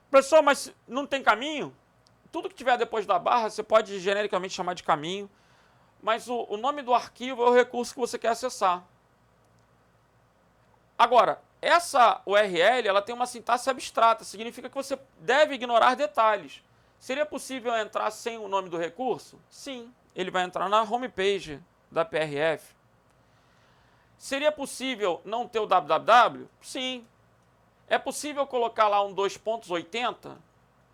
Professor, mas não tem caminho? Tudo que tiver depois da barra você pode genericamente chamar de caminho, mas o nome do arquivo é o recurso que você quer acessar. Agora, essa URL ela tem uma sintaxe abstrata, significa que você deve ignorar detalhes. Seria possível entrar sem o nome do recurso? Sim, ele vai entrar na homepage da PRF. Seria possível não ter o www? Sim. É possível colocar lá um 2.80,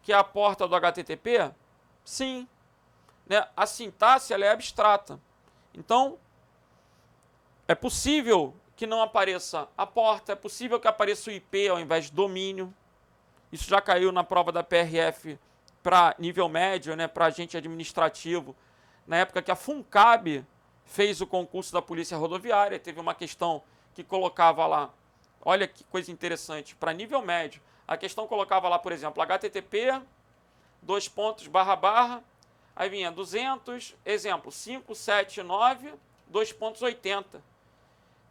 que é a porta do HTTP? Sim. Né? A sintaxe ela é abstrata. Então, é possível que não apareça a porta, é possível que apareça o IP ao invés de domínio. Isso já caiu na prova da PRF para nível médio, né, para agente administrativo. Na época que a FUNCAB fez o concurso da Polícia Rodoviária, teve uma questão que colocava lá, olha que coisa interessante, para nível médio, a questão colocava lá, por exemplo, HTTP, aí vinha 200, exemplo, 579, 2.80.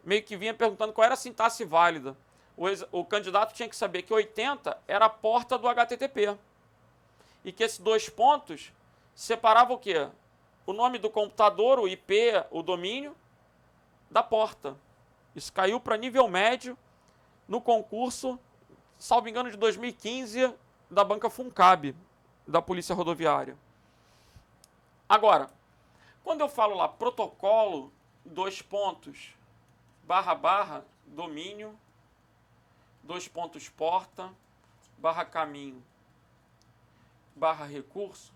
Meio que vinha perguntando qual era a sintaxe válida. O candidato tinha que saber que 80 era a porta do HTTP. E que esses 2 pontos separavam o quê? O nome do computador, o IP, o domínio, da porta. Isso caiu para nível médio no concurso, salvo engano, de 2015, da banca FUNCAB, da Polícia Rodoviária. Agora, quando eu falo lá protocolo, 2 pontos, // domínio, 2 pontos porta, /caminho, /recurso.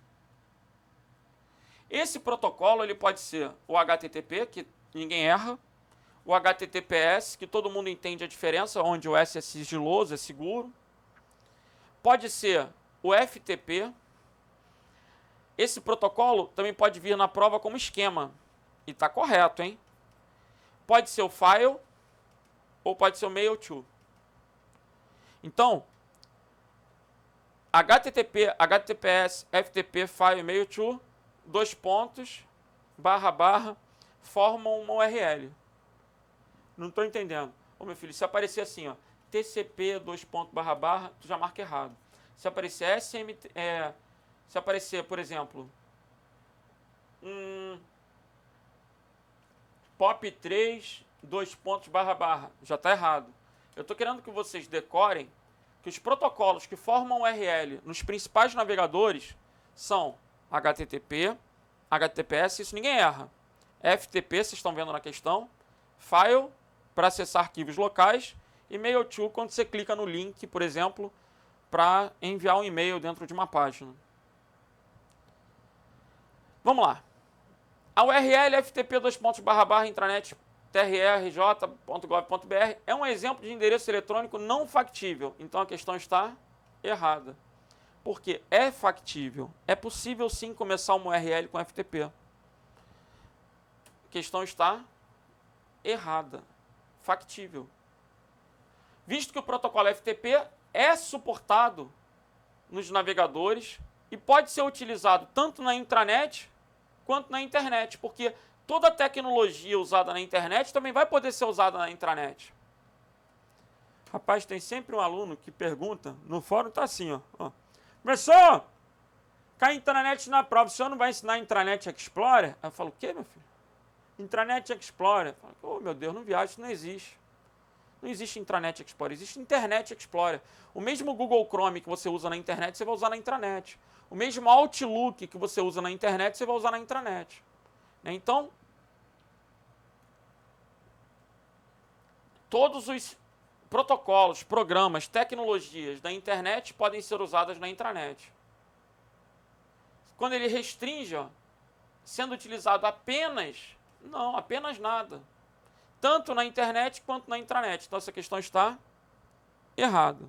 Esse protocolo ele pode ser o HTTP, que ninguém erra, o HTTPS, que todo mundo entende a diferença, onde o S é sigiloso, é seguro. Pode ser o FTP. Esse protocolo também pode vir na prova como esquema. E está correto, hein? Pode ser o file ou pode ser o mail to. Então, HTTP, HTTPS, FTP, file, mail to, 2 pontos, // formam uma URL. Não estou entendendo. Ô, meu filho, se aparecer assim, ó, TCP, 2 pontos, // tu já marca errado. Se aparecer se aparecer, por exemplo, POP3, 2 pontos, // já está errado. Eu estou querendo que vocês decorem que os protocolos que formam URL nos principais navegadores são HTTP, HTTPS, isso ninguém erra. FTP, vocês estão vendo na questão. File, para acessar arquivos locais. E mail to, quando você clica no link, por exemplo, para enviar um e-mail dentro de uma página. Vamos lá. A URL FTP, // intranet trrj.gov.br é um exemplo de endereço eletrônico não factível. Então a questão está errada. Porque é factível. É possível sim começar uma URL com FTP. A questão está errada. Factível. Visto que o protocolo FTP é suportado nos navegadores e pode ser utilizado tanto na intranet quanto na internet, porque toda tecnologia usada na internet também vai poder ser usada na intranet. Rapaz, tem sempre um aluno que pergunta, no fórum tá assim, ó. Professor, cai intranet na prova, o senhor não vai ensinar Intranet Explorer? Eu falo, o quê, meu filho? Intranet Explorer. Eu falo, oh, meu Deus, não viaja, isso não existe. Não existe Intranet Explorer, existe Internet Explorer. O mesmo Google Chrome que você usa na internet, você vai usar na intranet. O mesmo Outlook que você usa na internet, você vai usar na intranet. Então, todos os protocolos, programas, tecnologias da internet podem ser usadas na intranet. Quando ele restringe, ó, sendo utilizado apenas, não, apenas nada. Tanto na internet quanto na intranet. Então essa questão está errada.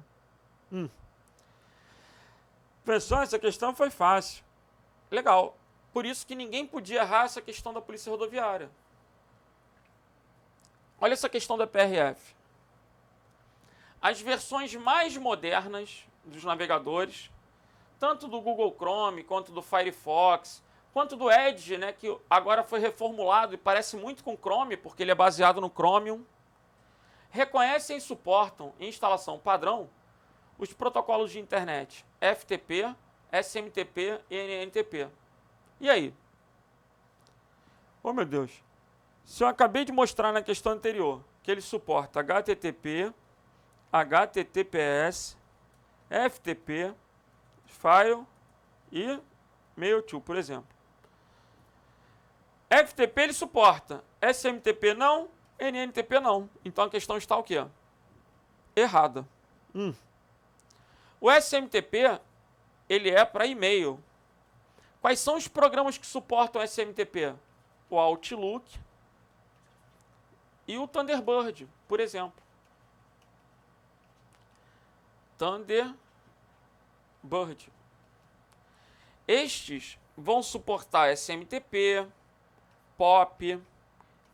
Professor, essa questão foi fácil. Legal. Por isso que ninguém podia errar essa questão da Polícia Rodoviária. Olha essa questão da PRF. As versões mais modernas dos navegadores, tanto do Google Chrome, quanto do Firefox, quanto do Edge, né, que agora foi reformulado e parece muito com o Chrome, porque ele é baseado no Chromium, reconhecem e suportam em instalação padrão os protocolos de internet FTP, SMTP e NNTP. E aí? Oh, meu Deus. Se eu acabei de mostrar na questão anterior que ele suporta HTTP, HTTPS, FTP, File e Mail-to, por exemplo. FTP ele suporta, SMTP não, NNTP não. Então a questão está o quê? Errada. O SMTP ele é para e-mail. Quais são os programas que suportam SMTP? O Outlook e o Thunderbird, por exemplo. Thunderbird. Estes vão suportar SMTP, POP,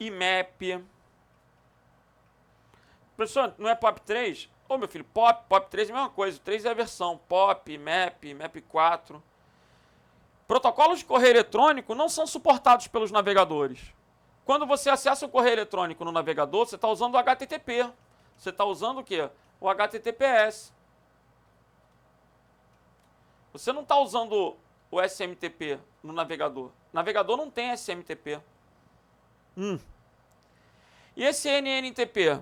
IMAP. Professor, não é POP 3? Ô, meu filho, POP 3 é a mesma coisa. O 3 é a versão POP, IMAP, IMAP 4. Protocolos de correio eletrônico não são suportados pelos navegadores. Quando você acessa o correio eletrônico no navegador, você está usando o HTTP. Você está usando o quê? O HTTPS. Você não está usando o SMTP no navegador. O navegador não tem SMTP. E esse NNTP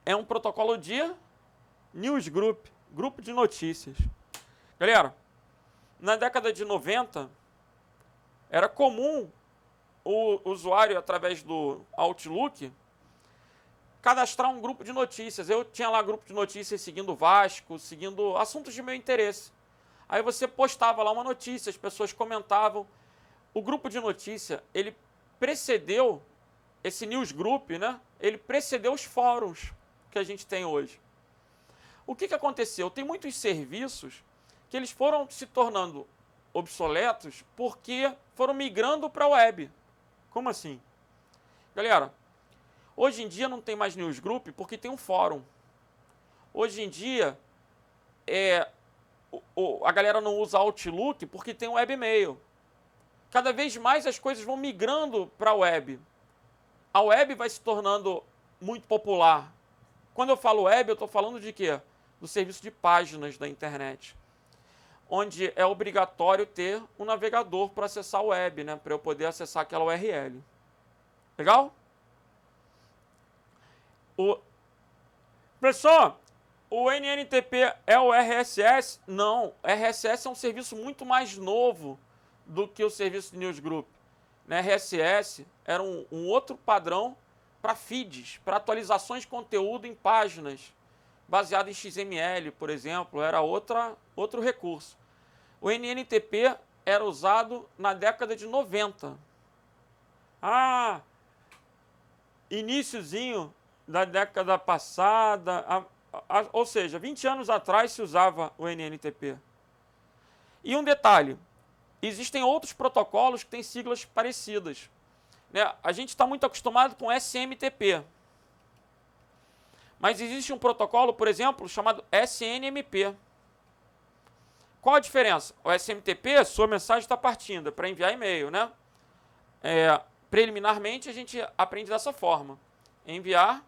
é um protocolo de newsgroup, grupo de notícias. Galera, na década de 90, era comum o usuário, através do Outlook, cadastrar um grupo de notícias. Eu tinha lá grupo de notícias seguindo o Vasco, seguindo assuntos de meu interesse. Aí você postava lá uma notícia, as pessoas comentavam. O grupo de notícia, ele precedeu, esse newsgroup, né? Ele precedeu os fóruns que a gente tem hoje. O que aconteceu? Tem muitos serviços que eles foram se tornando obsoletos porque foram migrando para a web. Como assim? Galera, hoje em dia não tem mais newsgroup porque tem um fórum. Hoje em dia, a galera não usa Outlook porque tem webmail. Cada vez mais as coisas vão migrando para a web. A web vai se tornando muito popular. Quando eu falo web, eu estou falando de quê? Do serviço de páginas da internet, onde é obrigatório ter um navegador para acessar a web, né? Para eu poder acessar aquela URL. Legal? Professor, o NNTP é o RSS? Não, RSS é um serviço muito mais novo do que o serviço de newsgroup. RSS era um outro padrão para feeds, para atualizações de conteúdo em páginas, baseado em XML, por exemplo, era outro recurso. O NNTP era usado na década de 90. Iniciozinho da década passada, ou seja, 20 anos atrás se usava o NNTP. E um detalhe, existem outros protocolos que têm siglas parecidas. A gente está muito acostumado com SMTP. Mas existe um protocolo, por exemplo, chamado SNMP. Qual a diferença? O SMTP, sua mensagem está partindo, é para enviar e-mail, né? Preliminarmente, a gente aprende dessa forma. Enviar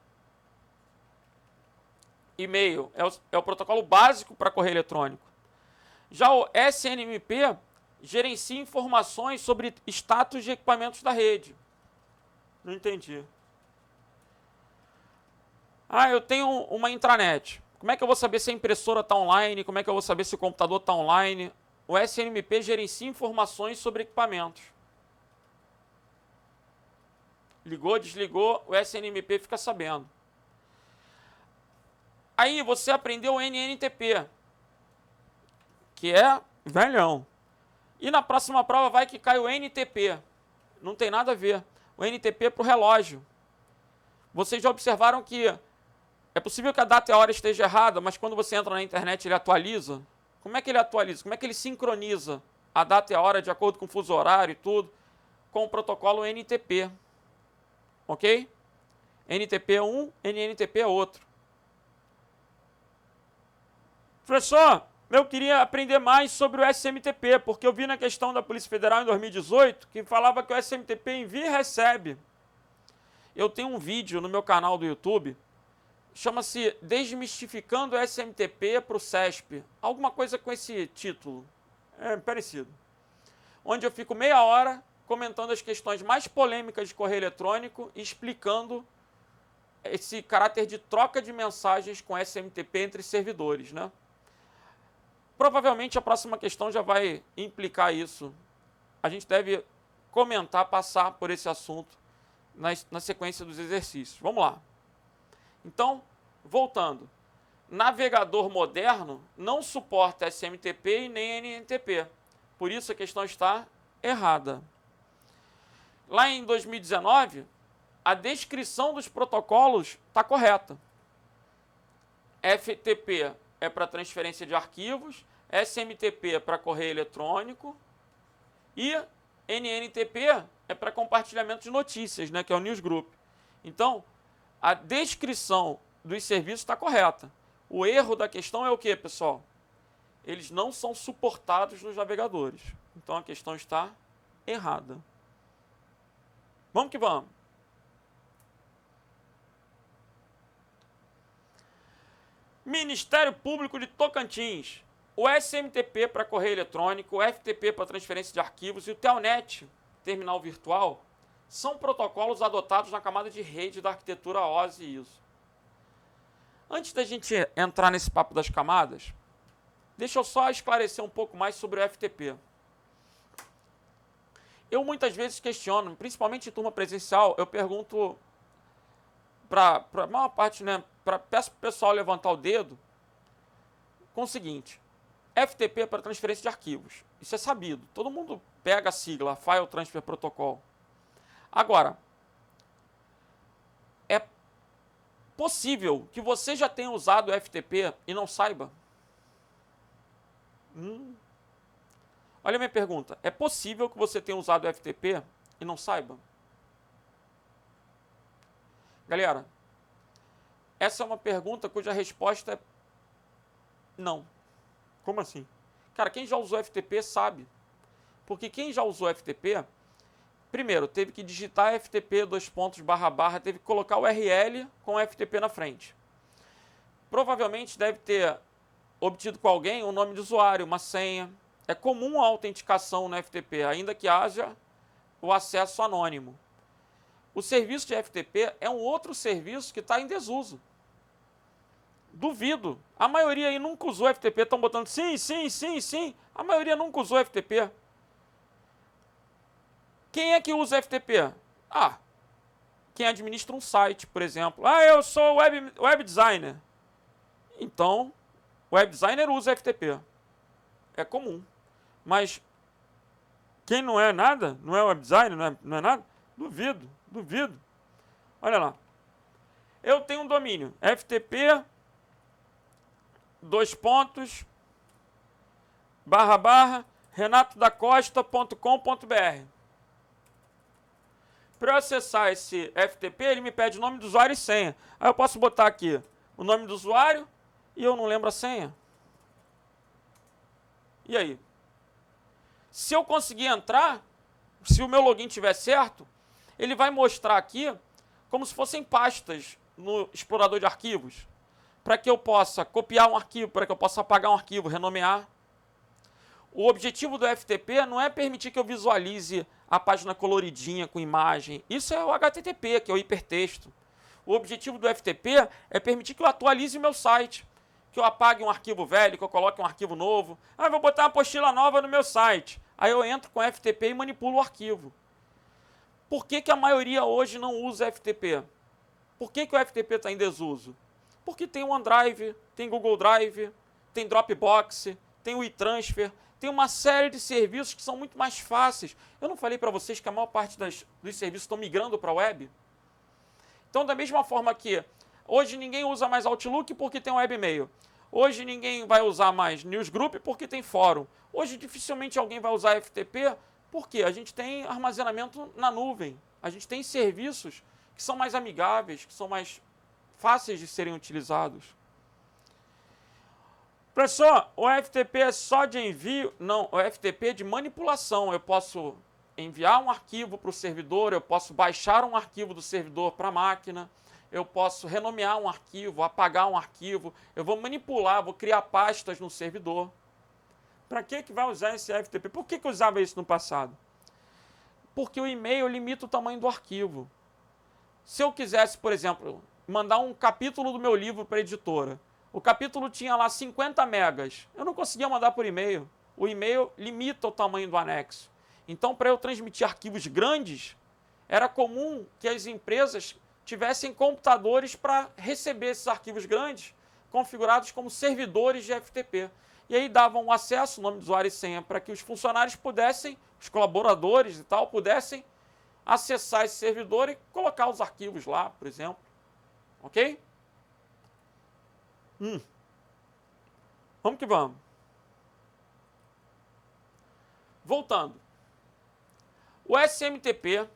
e-mail é o protocolo básico para correio eletrônico. Já o SNMP gerencia informações sobre status de equipamentos da rede. Não entendi. Eu tenho uma intranet. Como é que eu vou saber se a impressora está online? Como é que eu vou saber se o computador está online? O SNMP gerencia informações sobre equipamentos. Ligou, desligou, o SNMP fica sabendo. Aí você aprendeu o NNTP, que é velhão. E na próxima prova vai que cai o NTP. Não tem nada a ver. O NTP é para o relógio. Vocês já observaram que é possível que a data e a hora esteja errada, mas quando você entra na internet ele atualiza? Como é que ele atualiza? Como é que ele sincroniza a data e a hora de acordo com o fuso horário e tudo com o protocolo NTP? Ok? NTP é um, NNTP é outro. Professor, eu queria aprender mais sobre o SMTP, porque eu vi na questão da Polícia Federal em 2018 que falava que o SMTP envia e recebe. Eu tenho um vídeo no meu canal do YouTube, chama-se Desmistificando o SMTP para o CESP. Alguma coisa com esse título. É parecido. Onde eu fico meia hora comentando as questões mais polêmicas de correio eletrônico e explicando esse caráter de troca de mensagens com SMTP entre servidores, né? Provavelmente a próxima questão já vai implicar isso. A gente deve comentar, passar por esse assunto na sequência dos exercícios. Vamos lá. Então, voltando. Navegador moderno não suporta SMTP e nem NNTP. Por isso a questão está errada. Lá em 2019, a descrição dos protocolos está correta. FTP é para transferência de arquivos, SMTP é para correio eletrônico e NNTP é para compartilhamento de notícias, né, que é o Newsgroup. Então, a descrição dos serviços está correta. O erro da questão é o que, pessoal? Eles não são suportados nos navegadores. Então, a questão está errada. Vamos que vamos. Ministério Público de Tocantins. O SMTP para correio eletrônico, o FTP para transferência de arquivos e o Telnet, terminal virtual, são protocolos adotados na camada de rede da arquitetura OSI e ISO. Antes da gente entrar nesse papo das camadas, deixa eu só esclarecer um pouco mais sobre o FTP. Eu muitas vezes questiono, principalmente em turma presencial, eu pergunto para a maior parte, né, peço para o pessoal levantar o dedo com o seguinte: FTP é para transferência de arquivos. Isso é sabido. Todo mundo pega a sigla, File Transfer Protocol. Agora, é possível que você já tenha usado o FTP e não saiba? Olha a minha pergunta. É possível que você tenha usado o FTP e não saiba? Galera, essa é uma pergunta cuja resposta é não. Como assim? Cara, quem já usou FTP sabe. Porque quem já usou FTP, primeiro, teve que digitar FTP, // teve que colocar o URL com o FTP na frente. Provavelmente deve ter obtido com alguém um nome de usuário, uma senha. É comum a autenticação no FTP, ainda que haja o acesso anônimo. O serviço de FTP é um outro serviço que está em desuso. Duvido. A maioria aí nunca usou FTP, estão botando sim, sim, sim, sim. A maioria nunca usou FTP. Quem é que usa FTP? Quem administra um site, por exemplo. Eu sou web designer. Então, o web designer usa FTP. É comum. Mas quem não é nada, não é web designer, não é nada, duvido. Olha lá. Eu tenho um domínio, FTP, //renatodacosta.com.br. Para eu acessar esse FTP, ele me pede nome do usuário e senha. Aí eu posso botar aqui o nome do usuário e eu não lembro a senha. E aí? Se eu conseguir entrar, se o meu login estiver certo, ele vai mostrar aqui como se fossem pastas no explorador de arquivos, para que eu possa copiar um arquivo, para que eu possa apagar um arquivo, renomear. O objetivo do FTP não é permitir que eu visualize a página coloridinha com imagem. Isso é o HTTP, que é o hipertexto. O objetivo do FTP é permitir que eu atualize o meu site, que eu apague um arquivo velho, que eu coloque um arquivo novo. Eu vou botar uma apostila nova no meu site. Aí eu entro com FTP e manipulo o arquivo. Por que a maioria hoje não usa FTP? Por que o FTP está em desuso? Porque tem o OneDrive, tem Google Drive, tem Dropbox, tem o eTransfer, tem uma série de serviços que são muito mais fáceis. Eu não falei para vocês que a maior parte dos serviços estão migrando para a web? Então, da mesma forma que hoje ninguém usa mais Outlook porque tem webmail. Hoje ninguém vai usar mais Newsgroup porque tem fórum. Hoje dificilmente alguém vai usar FTP porque a gente tem armazenamento na nuvem. A gente tem serviços que são mais amigáveis, que são mais fáceis de serem utilizados. Professor, o FTP é só de envio? Não, o FTP é de manipulação. Eu posso enviar um arquivo para o servidor, eu posso baixar um arquivo do servidor para a máquina, eu posso renomear um arquivo, apagar um arquivo, eu vou manipular, vou criar pastas no servidor. Para que vai usar esse FTP? Por que usava isso no passado? Porque o e-mail limita o tamanho do arquivo. Se eu quisesse, por exemplo, mandar um capítulo do meu livro para a editora. O capítulo tinha lá 50 megas. Eu não conseguia mandar por e-mail. O e-mail limita o tamanho do anexo. Então, para eu transmitir arquivos grandes, era comum que as empresas tivessem computadores para receber esses arquivos grandes, configurados como servidores de FTP. E aí davam acesso, nome de usuário e senha, para que os funcionários pudessem, os colaboradores e tal, pudessem acessar esse servidor e colocar os arquivos lá, por exemplo. Ok? Vamos que vamos. Voltando. O SMTP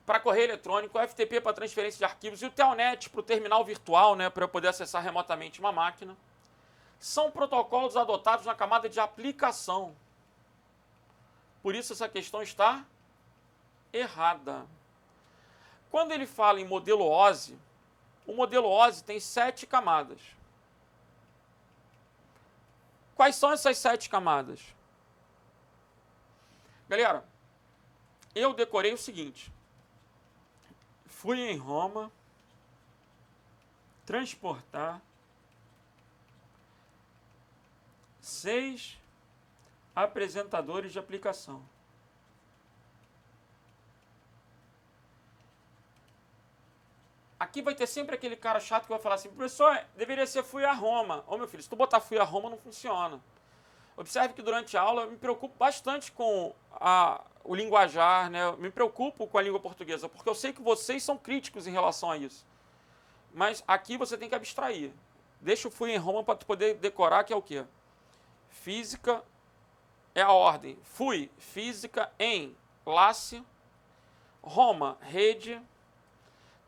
para correio eletrônico, o FTP para transferência de arquivos e o Telnet para o terminal virtual, né, para eu poder acessar remotamente uma máquina, são protocolos adotados na camada de aplicação. Por isso essa questão está errada. Quando ele fala em modelo OSI, o modelo OSI tem 7 camadas. Quais são essas 7 camadas? Galera, eu decorei o seguinte. Fui em Roma transportar 6 apresentadores de aplicação. Aqui vai ter sempre aquele cara chato que vai falar assim, professor, deveria ser fui a Roma. Ô meu filho, se tu botar fui a Roma não funciona. Observe que durante a aula eu me preocupo bastante com o linguajar, né? Eu me preocupo com a língua portuguesa, porque eu sei que vocês são críticos em relação a isso. Mas aqui você tem que abstrair. Deixa o fui em Roma para tu poder decorar, que é o quê? Física é a ordem. Fui, física em classe, Roma, rede,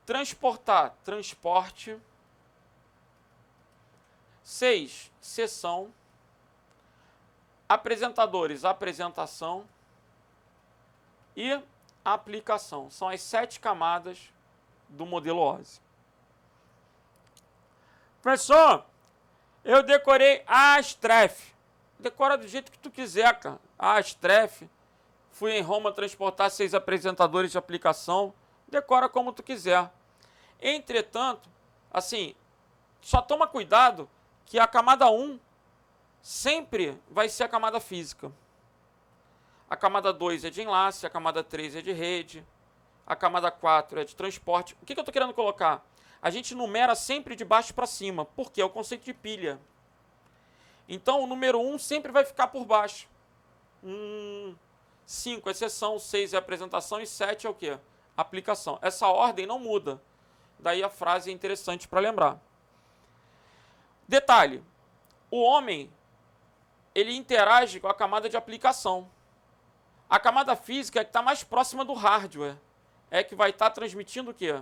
transportar, transporte, 6, sessão, apresentadores, apresentação e aplicação. São as 7 camadas do modelo OSI. Professor, eu decorei ASTREF. Decora do jeito que tu quiser, cara. ASTREF. Fui em Roma transportar 6 apresentadores de aplicação. Decora como tu quiser. Entretanto, assim, só toma cuidado que a camada 1 sempre vai ser a camada física. A camada 2 é de enlace, a camada 3 é de rede, a camada 4 é de transporte. O que eu estou querendo colocar? A gente numera sempre de baixo para cima, porque é o conceito de pilha. Então, o número 1 sempre vai ficar por baixo. 5 é sessão, 6 é apresentação e 7 é o quê? Aplicação. Essa ordem não muda. Daí a frase é interessante para lembrar. Detalhe, o homem, ele interage com a camada de aplicação. A camada física é que está mais próxima do hardware. É que vai estar transmitindo o quê?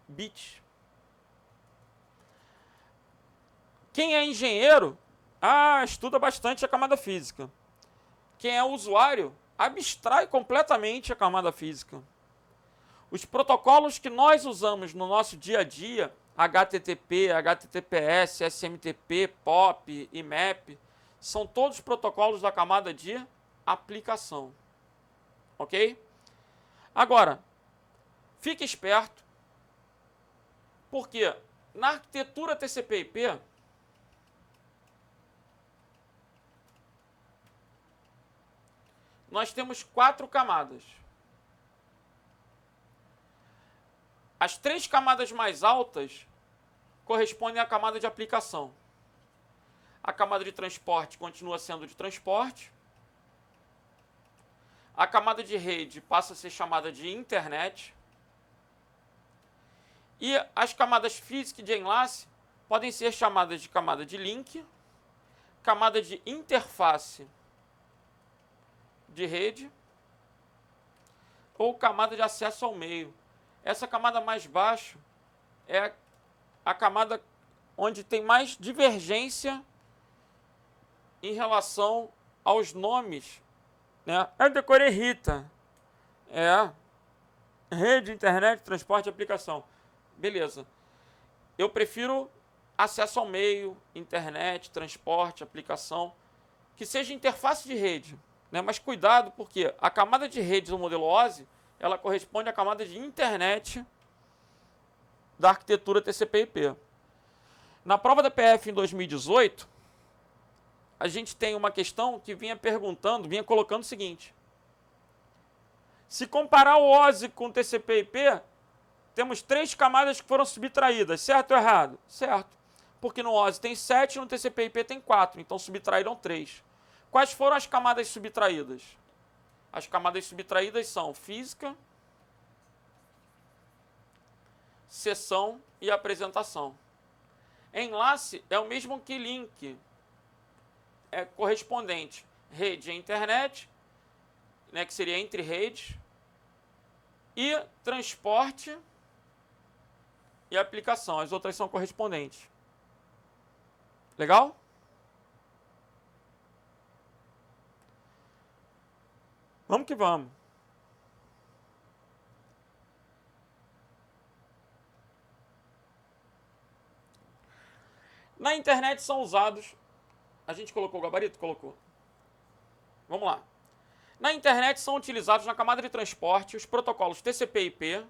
Bits. Quem é engenheiro, estuda bastante a camada física. Quem é usuário, abstrai completamente a camada física. Os protocolos que nós usamos no nosso dia a dia, HTTP, HTTPS, SMTP, POP, IMAP, são todos protocolos da camada de aplicação. Ok? Agora, fique esperto, porque na arquitetura TCP/IP, nós temos 4 camadas. As 3 camadas mais altas correspondem à camada de aplicação. A camada de transporte continua sendo de transporte. A camada de rede passa a ser chamada de internet. E as camadas física e de enlace podem ser chamadas de camada de link, camada de interface de rede ou camada de acesso ao meio. Essa camada mais baixa é a camada onde tem mais divergência em relação aos nomes, né? Eu decorei RITA. Rede, internet, transporte e aplicação. Beleza. Eu prefiro acesso ao meio, internet, transporte, aplicação, que seja interface de rede, né? Mas cuidado, porque a camada de rede do modelo OSI, ela corresponde à camada de internet da arquitetura TCP/IP. Na prova da PF em 2018, a gente tem uma questão que vinha colocando o seguinte: se comparar o OSI com o TCP/IP, temos 3 camadas que foram subtraídas, certo ou errado? Certo. Porque no OSI tem 7 e no TCP/IP tem 4, então subtraíram 3. Quais foram as camadas subtraídas? As camadas subtraídas são física, sessão e apresentação. Enlace é o mesmo que link, é correspondente. Rede é internet, né, que seria entre redes, e transporte e aplicação. As outras são correspondentes. Legal? Vamos que vamos. Na internet são usados... A gente colocou o gabarito? Colocou. Vamos lá. Na internet são utilizados na camada de transporte os protocolos TCP/IP,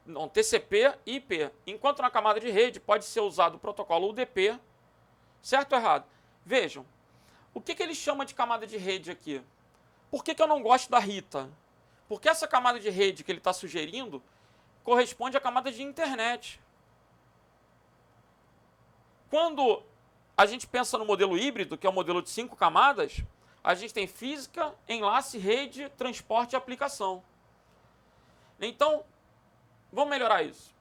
não, TCP e IP, enquanto na camada de rede pode ser usado o protocolo UDP, certo ou errado? Vejam, o que ele chama de camada de rede aqui? Por que eu não gosto da RITA? Porque essa camada de rede que ele está sugerindo corresponde à camada de internet. Quando a gente pensa no modelo híbrido, que é o modelo de 5 camadas, a gente tem física, enlace, rede, transporte e aplicação. Então, vamos melhorar isso.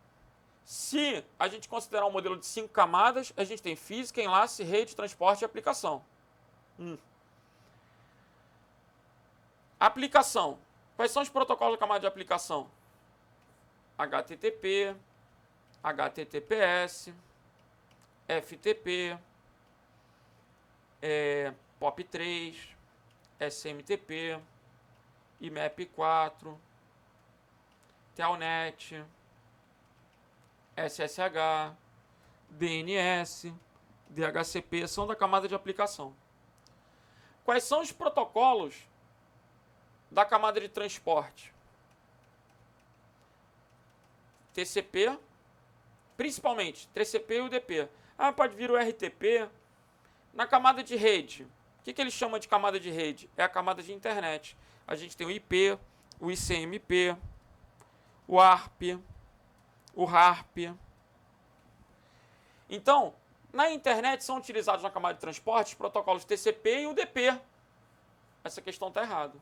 Se a gente considerar um modelo de 5 camadas, a gente tem física, enlace, rede, transporte e aplicação. Aplicação. Quais são os protocolos da camada de aplicação? HTTP, HTTPS, FTP, POP3, SMTP, IMAP4, Telnet, SSH, DNS, DHCP, são da camada de aplicação. Quais são os protocolos da camada de transporte? TCP, principalmente TCP e UDP. Pode vir o RTP. Na camada de rede, o que ele chama de camada de rede? É a camada de internet. A gente tem o IP, o ICMP, o ARP, o RARP. Então, na internet são utilizados na camada de transporte os protocolos TCP e UDP. Essa questão está errada.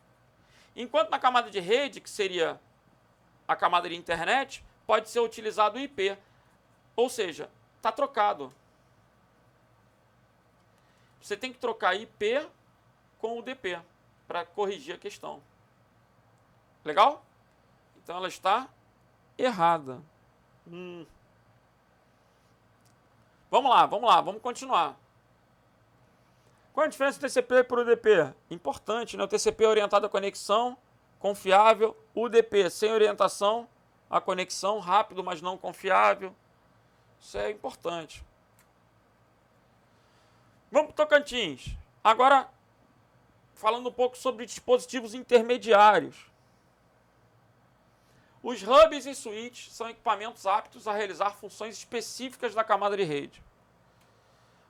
Enquanto na camada de rede, que seria a camada de internet, pode ser utilizado o IP. Ou seja, está trocado. Você tem que trocar IP com o DP para corrigir a questão. Legal? Então ela está errada. Vamos lá, vamos continuar. Qual a diferença do TCP para o UDP? Importante, né? O TCP é orientado à conexão, confiável. O UDP sem orientação à conexão, rápido, mas não confiável. Isso é importante. Vamos para o Tocantins. Agora, falando um pouco sobre dispositivos intermediários. Os hubs e switches são equipamentos aptos a realizar funções específicas da camada de rede.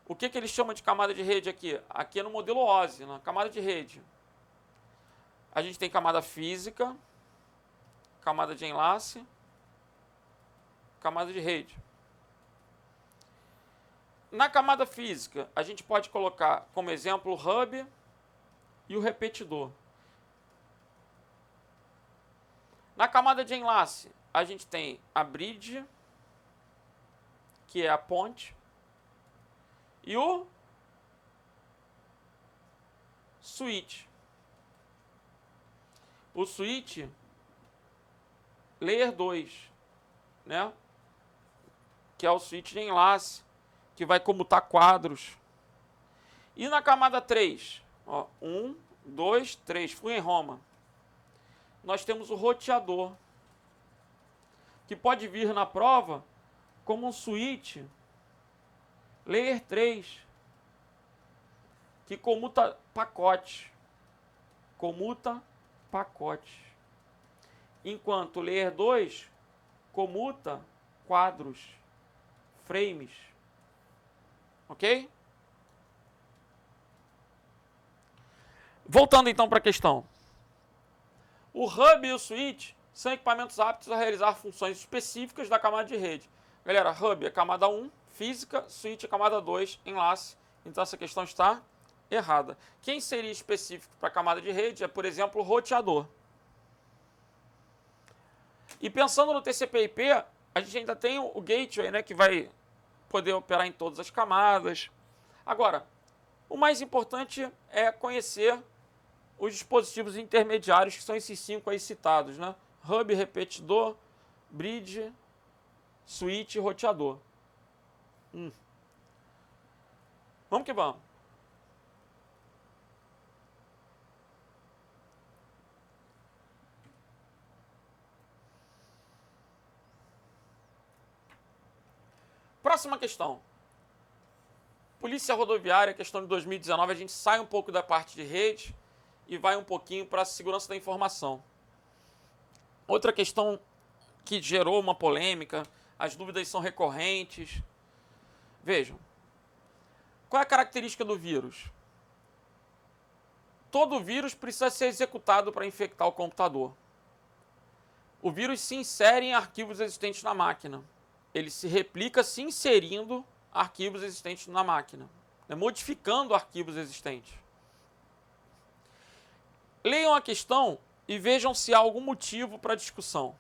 O que ele chama de camada de rede aqui? Aqui é no modelo OSI, na camada de rede. A gente tem camada física, camada de enlace, camada de rede. Na camada física, a gente pode colocar como exemplo o hub e o repetidor. Na camada de enlace, a gente tem a bridge, que é a ponte, e o switch. O switch layer 2, né? Que é o switch de enlace, que vai comutar quadros. E na camada 3, 1, 2, 3, fui em Roma. Nós temos o roteador, que pode vir na prova como um switch layer 3, que comuta pacote. Comuta pacote. Enquanto o layer 2 comuta quadros, frames. Ok? Voltando então para a questão. O hub e o switch são equipamentos aptos a realizar funções específicas da camada de rede. Galera, hub é camada 1, física, switch é camada 2, enlace. Então essa questão está errada. Quem seria específico para a camada de rede é, por exemplo, o roteador. E pensando no TCP/IP, a gente ainda tem o gateway, né, que vai poder operar em todas as camadas. Agora, o mais importante é conhecer os dispositivos intermediários, que são esses 5 aí citados, né? Hub, repetidor, bridge, switch e roteador. Vamos que vamos. Próxima questão. Polícia Rodoviária, questão de 2019, a gente sai um pouco da parte de rede e vai um pouquinho para a segurança da informação. Outra questão que gerou uma polêmica, as dúvidas são recorrentes. Vejam, qual é a característica do vírus? Todo vírus precisa ser executado para infectar o computador. O vírus se insere em arquivos existentes na máquina. Ele se replica se inserindo arquivos existentes na máquina, né, modificando arquivos existentes. Leiam a questão e vejam se há algum motivo para discussão.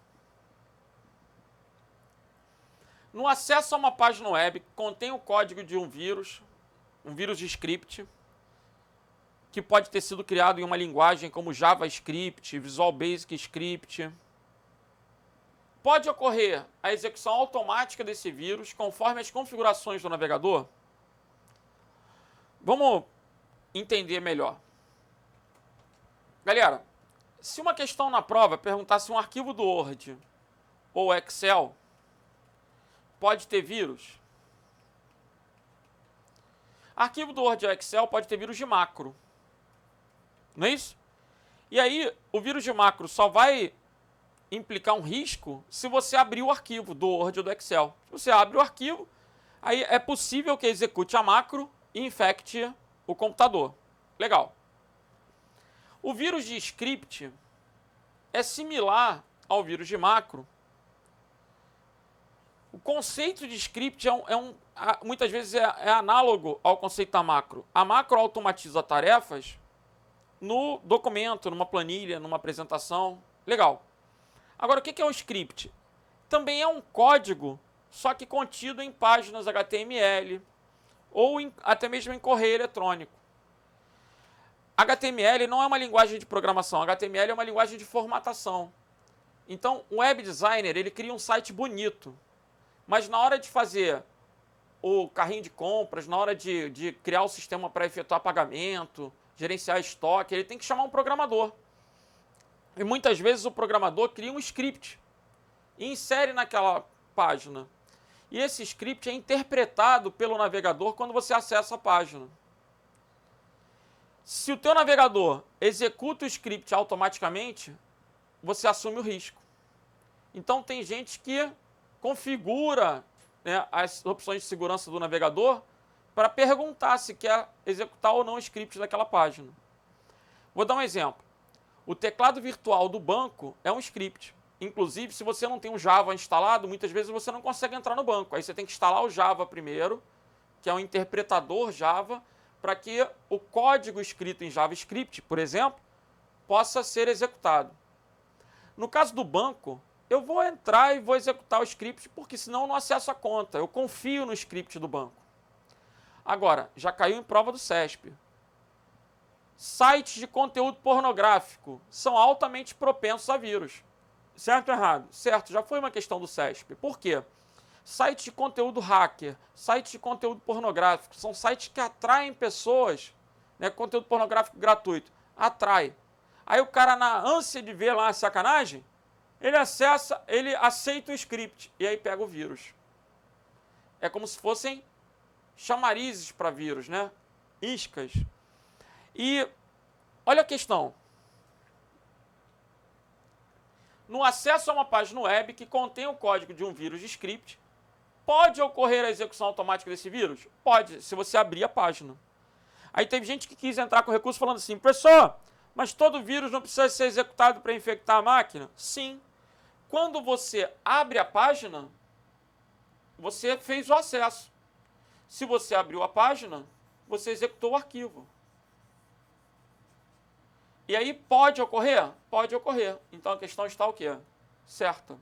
No acesso a uma página web que contém o código de um vírus de script, que pode ter sido criado em uma linguagem como JavaScript, Visual Basic Script, pode ocorrer a execução automática desse vírus conforme as configurações do navegador? Vamos entender melhor. Galera, se uma questão na prova perguntasse um arquivo do Word ou Excel, pode ter vírus? Arquivo do Word ou Excel pode ter vírus de macro. Não é isso? E aí, o vírus de macro só vai implicar um risco se você abrir o arquivo do Word ou do Excel. Se você abre o arquivo, aí é possível que execute a macro e infecte o computador. Legal. O vírus de script é similar ao vírus de macro. O conceito de script muitas vezes é análogo ao conceito da macro. A macro automatiza tarefas no documento, numa planilha, numa apresentação. Legal. Agora, o que é um script? Também é um código, só que contido em páginas HTML ou até mesmo em correio eletrônico. HTML não é uma linguagem de programação, HTML é uma linguagem de formatação. Então, o web designer, ele cria um site bonito, mas na hora de fazer o carrinho de compras, na hora de criar o sistema para efetuar pagamento, gerenciar estoque, ele tem que chamar um programador. E muitas vezes o programador cria um script e insere naquela página. E esse script é interpretado pelo navegador quando você acessa a página. Se o teu navegador executa o script automaticamente, você assume o risco. Então tem gente que configura, né, as opções de segurança do navegador para perguntar se quer executar ou não o script daquela página. Vou dar um exemplo. O teclado virtual do banco é um script. Inclusive, se você não tem o Java instalado, muitas vezes você não consegue entrar no banco. Aí você tem que instalar o Java primeiro, que é um interpretador Java, para que o código escrito em JavaScript, por exemplo, possa ser executado. No caso do banco, eu vou entrar e vou executar o script, porque senão eu não acesso a conta. Eu confio no script do banco. Agora, já caiu em prova do CESP. Sites de conteúdo pornográfico são altamente propensos a vírus. Certo ou errado? Certo, já foi uma questão do CESP. Por quê? Sites de conteúdo hacker, sites de conteúdo pornográfico, são sites que atraem pessoas, né, conteúdo pornográfico gratuito, atrai. Aí o cara, na ânsia de ver lá a sacanagem, ele aceita o script e aí pega o vírus. É como se fossem chamarizes para vírus, né? Iscas. E olha a questão. no acesso a uma página web que contém o código de um vírus de script, pode ocorrer a execução automática desse vírus? Pode, se você abrir a página. Aí teve gente que quis entrar com recurso falando assim, professor, mas todo vírus não precisa ser executado para infectar a máquina? Sim. Quando você abre a página, você fez o acesso. Se você abriu a página, você executou o arquivo. E aí pode ocorrer? Pode ocorrer. Então a questão está o quê? Certa.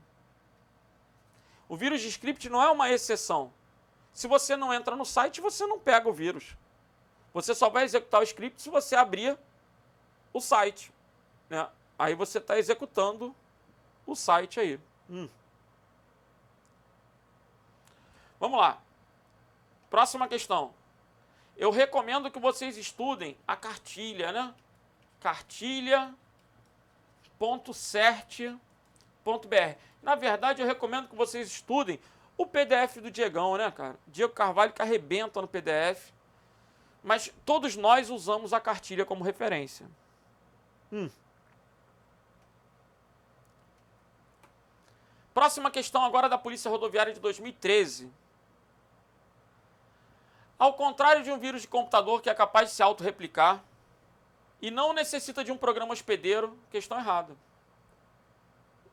O vírus de script não é uma exceção. Se você não entra no site, você não pega o vírus. Você só vai executar o script se você abrir o site, né? Aí você está executando o site aí. Vamos lá. Próxima questão. Eu recomendo que vocês estudem a cartilha, né? cartilha.cert.br. Na verdade, eu recomendo que vocês estudem o PDF do Diegão, né, cara? Diego Carvalho que arrebenta no PDF. Mas todos nós usamos a cartilha como referência. Próxima questão agora da Polícia Rodoviária de 2013. Ao contrário de um vírus de computador que é capaz de se autorreplicar e não necessita de um programa hospedeiro, questão errada.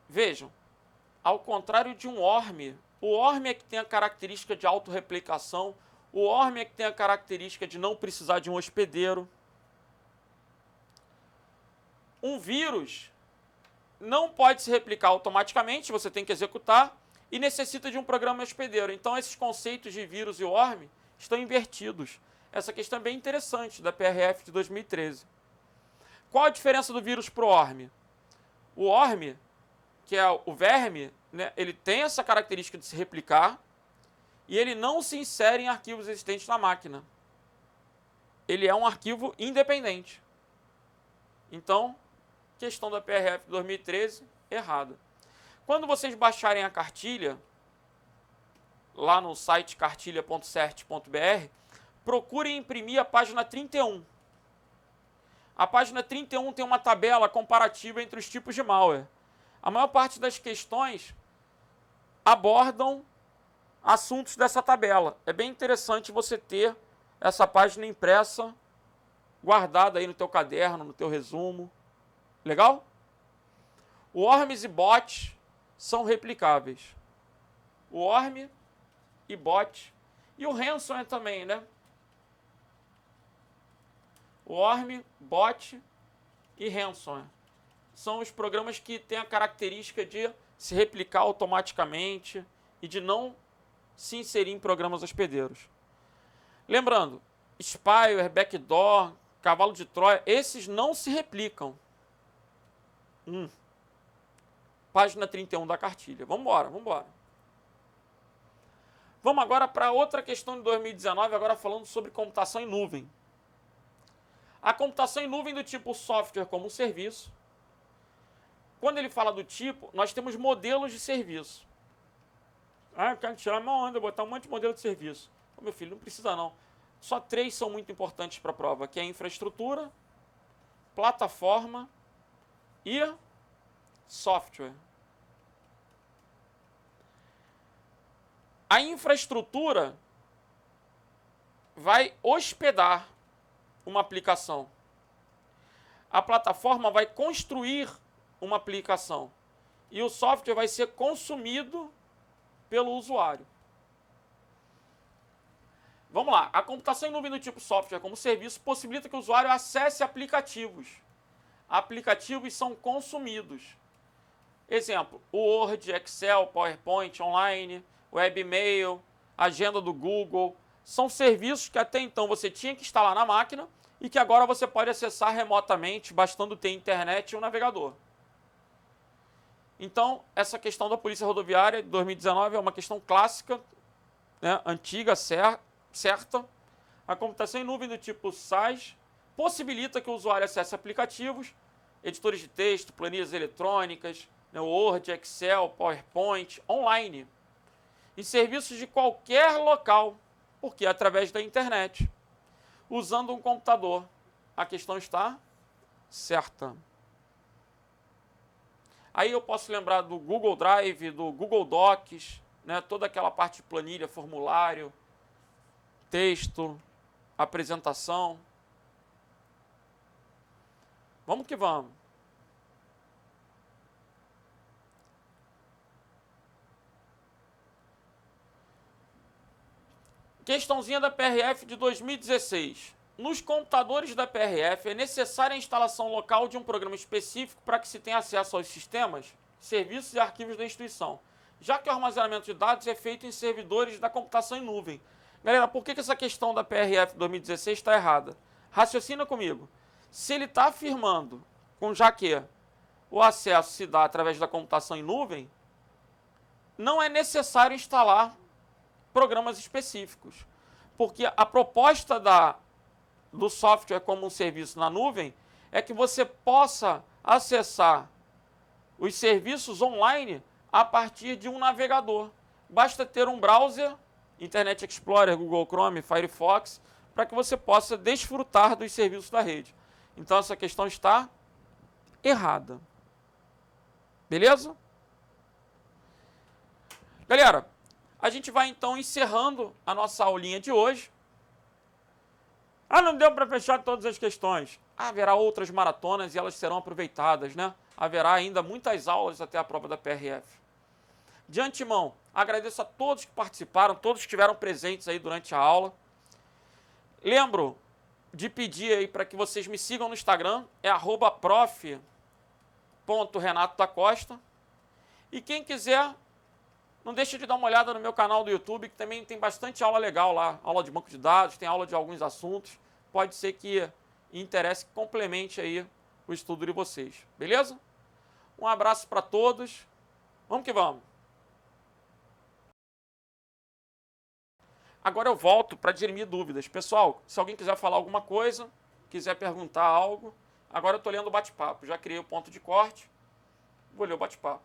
Vejam, ao contrário de um ORM, o ORM é que tem a característica de autorreplicação, o ORM é que tem a característica de não precisar de um hospedeiro. Um vírus não pode se replicar automaticamente, você tem que executar, e necessita de um programa hospedeiro. Então, esses conceitos de vírus e ORM estão invertidos. Essa questão é bem interessante, da PRF de 2013. Qual a diferença do vírus para o ORM? O ORM, que é o verme, né, ele tem essa característica de se replicar e ele não se insere em arquivos existentes na máquina. Ele é um arquivo independente. Então, questão da PRF de 2013, errada. Quando vocês baixarem a cartilha, lá no site cartilha.cert.br, procurem imprimir a página 31. A página 31 tem uma tabela comparativa entre os tipos de malware. A maior parte das questões abordam assuntos dessa tabela. É bem interessante você ter essa página impressa, guardada aí no teu caderno, no teu resumo. Legal? Worms e bots são replicáveis. O worm e bot. E o ransomware também, né? Worm, bot e ransomware. São os programas que têm a característica de se replicar automaticamente e de não se inserir em programas hospedeiros. Lembrando, spyware, backdoor, cavalo de Troia, esses não se replicam. Página 31 da cartilha. Vamos embora, vamos embora. Vamos agora para outra questão de 2019, agora falando sobre computação em nuvem. A computação em nuvem do tipo software como serviço. Quando ele fala do tipo, nós temos modelos de serviço. Ah, eu quero tirar uma onda, botar um monte de modelo de serviço. Ô, meu filho, não precisa não. Só 3 são muito importantes para a prova, que é a infraestrutura, plataforma e software. A infraestrutura vai hospedar uma aplicação. A plataforma vai construir uma aplicação. E o software vai ser consumido pelo usuário. Vamos lá. A computação em nuvem do tipo software como serviço possibilita que o usuário acesse aplicativos. Aplicativos são consumidos. Exemplo, Word, Excel, PowerPoint, online, webmail, agenda do Google. São serviços que até então você tinha que instalar na máquina e que agora você pode acessar remotamente, bastando ter internet e um navegador. Então, essa questão da Polícia Rodoviária de 2019 é uma questão clássica, né, antiga, certa. A computação em nuvem do tipo SaaS possibilita que o usuário acesse aplicativos, editores de texto, planilhas eletrônicas, né, Word, Excel, PowerPoint, online, e serviços de qualquer local, porque é através da internet, usando um computador. A questão está certa. Aí eu posso lembrar do Google Drive, do Google Docs, né? Toda aquela parte de planilha, formulário, texto, apresentação. Vamos que vamos. Questãozinha da PRF de 2016. Nos computadores da PRF é necessária a instalação local de um programa específico para que se tenha acesso aos sistemas, serviços e arquivos da instituição, já que o armazenamento de dados é feito em servidores da computação em nuvem. Galera, por que essa questão da PRF 2016 está errada? Raciocina comigo. Se ele está afirmando, já que o acesso se dá através da computação em nuvem, não é necessário instalar programas específicos, porque a proposta do software como um serviço na nuvem é que você possa acessar os serviços online a partir de um navegador. Basta ter um browser, Internet Explorer, Google Chrome, Firefox, para que você possa desfrutar dos serviços da rede. Então essa questão está errada. Beleza? Galera, a gente vai então encerrando a nossa aulinha de hoje. Não deu para fechar todas as questões. Haverá outras maratonas e elas serão aproveitadas, né? Haverá ainda muitas aulas até a prova da PRF. De antemão, agradeço a todos que participaram, todos que estiveram presentes aí durante a aula. Lembro de pedir aí para que vocês me sigam no Instagram, é @prof.renatodacosta. E quem quiser, não deixe de dar uma olhada no meu canal do YouTube, que também tem bastante aula legal lá. Aula de banco de dados, tem aula de alguns assuntos. Pode ser que interesse, que complemente aí o estudo de vocês. Beleza? Um abraço para todos. Vamos que vamos. Agora eu volto para dirimir dúvidas. Pessoal, se alguém quiser falar alguma coisa, quiser perguntar algo, agora eu estou lendo o bate-papo. Já criei o ponto de corte. Vou ler o bate-papo.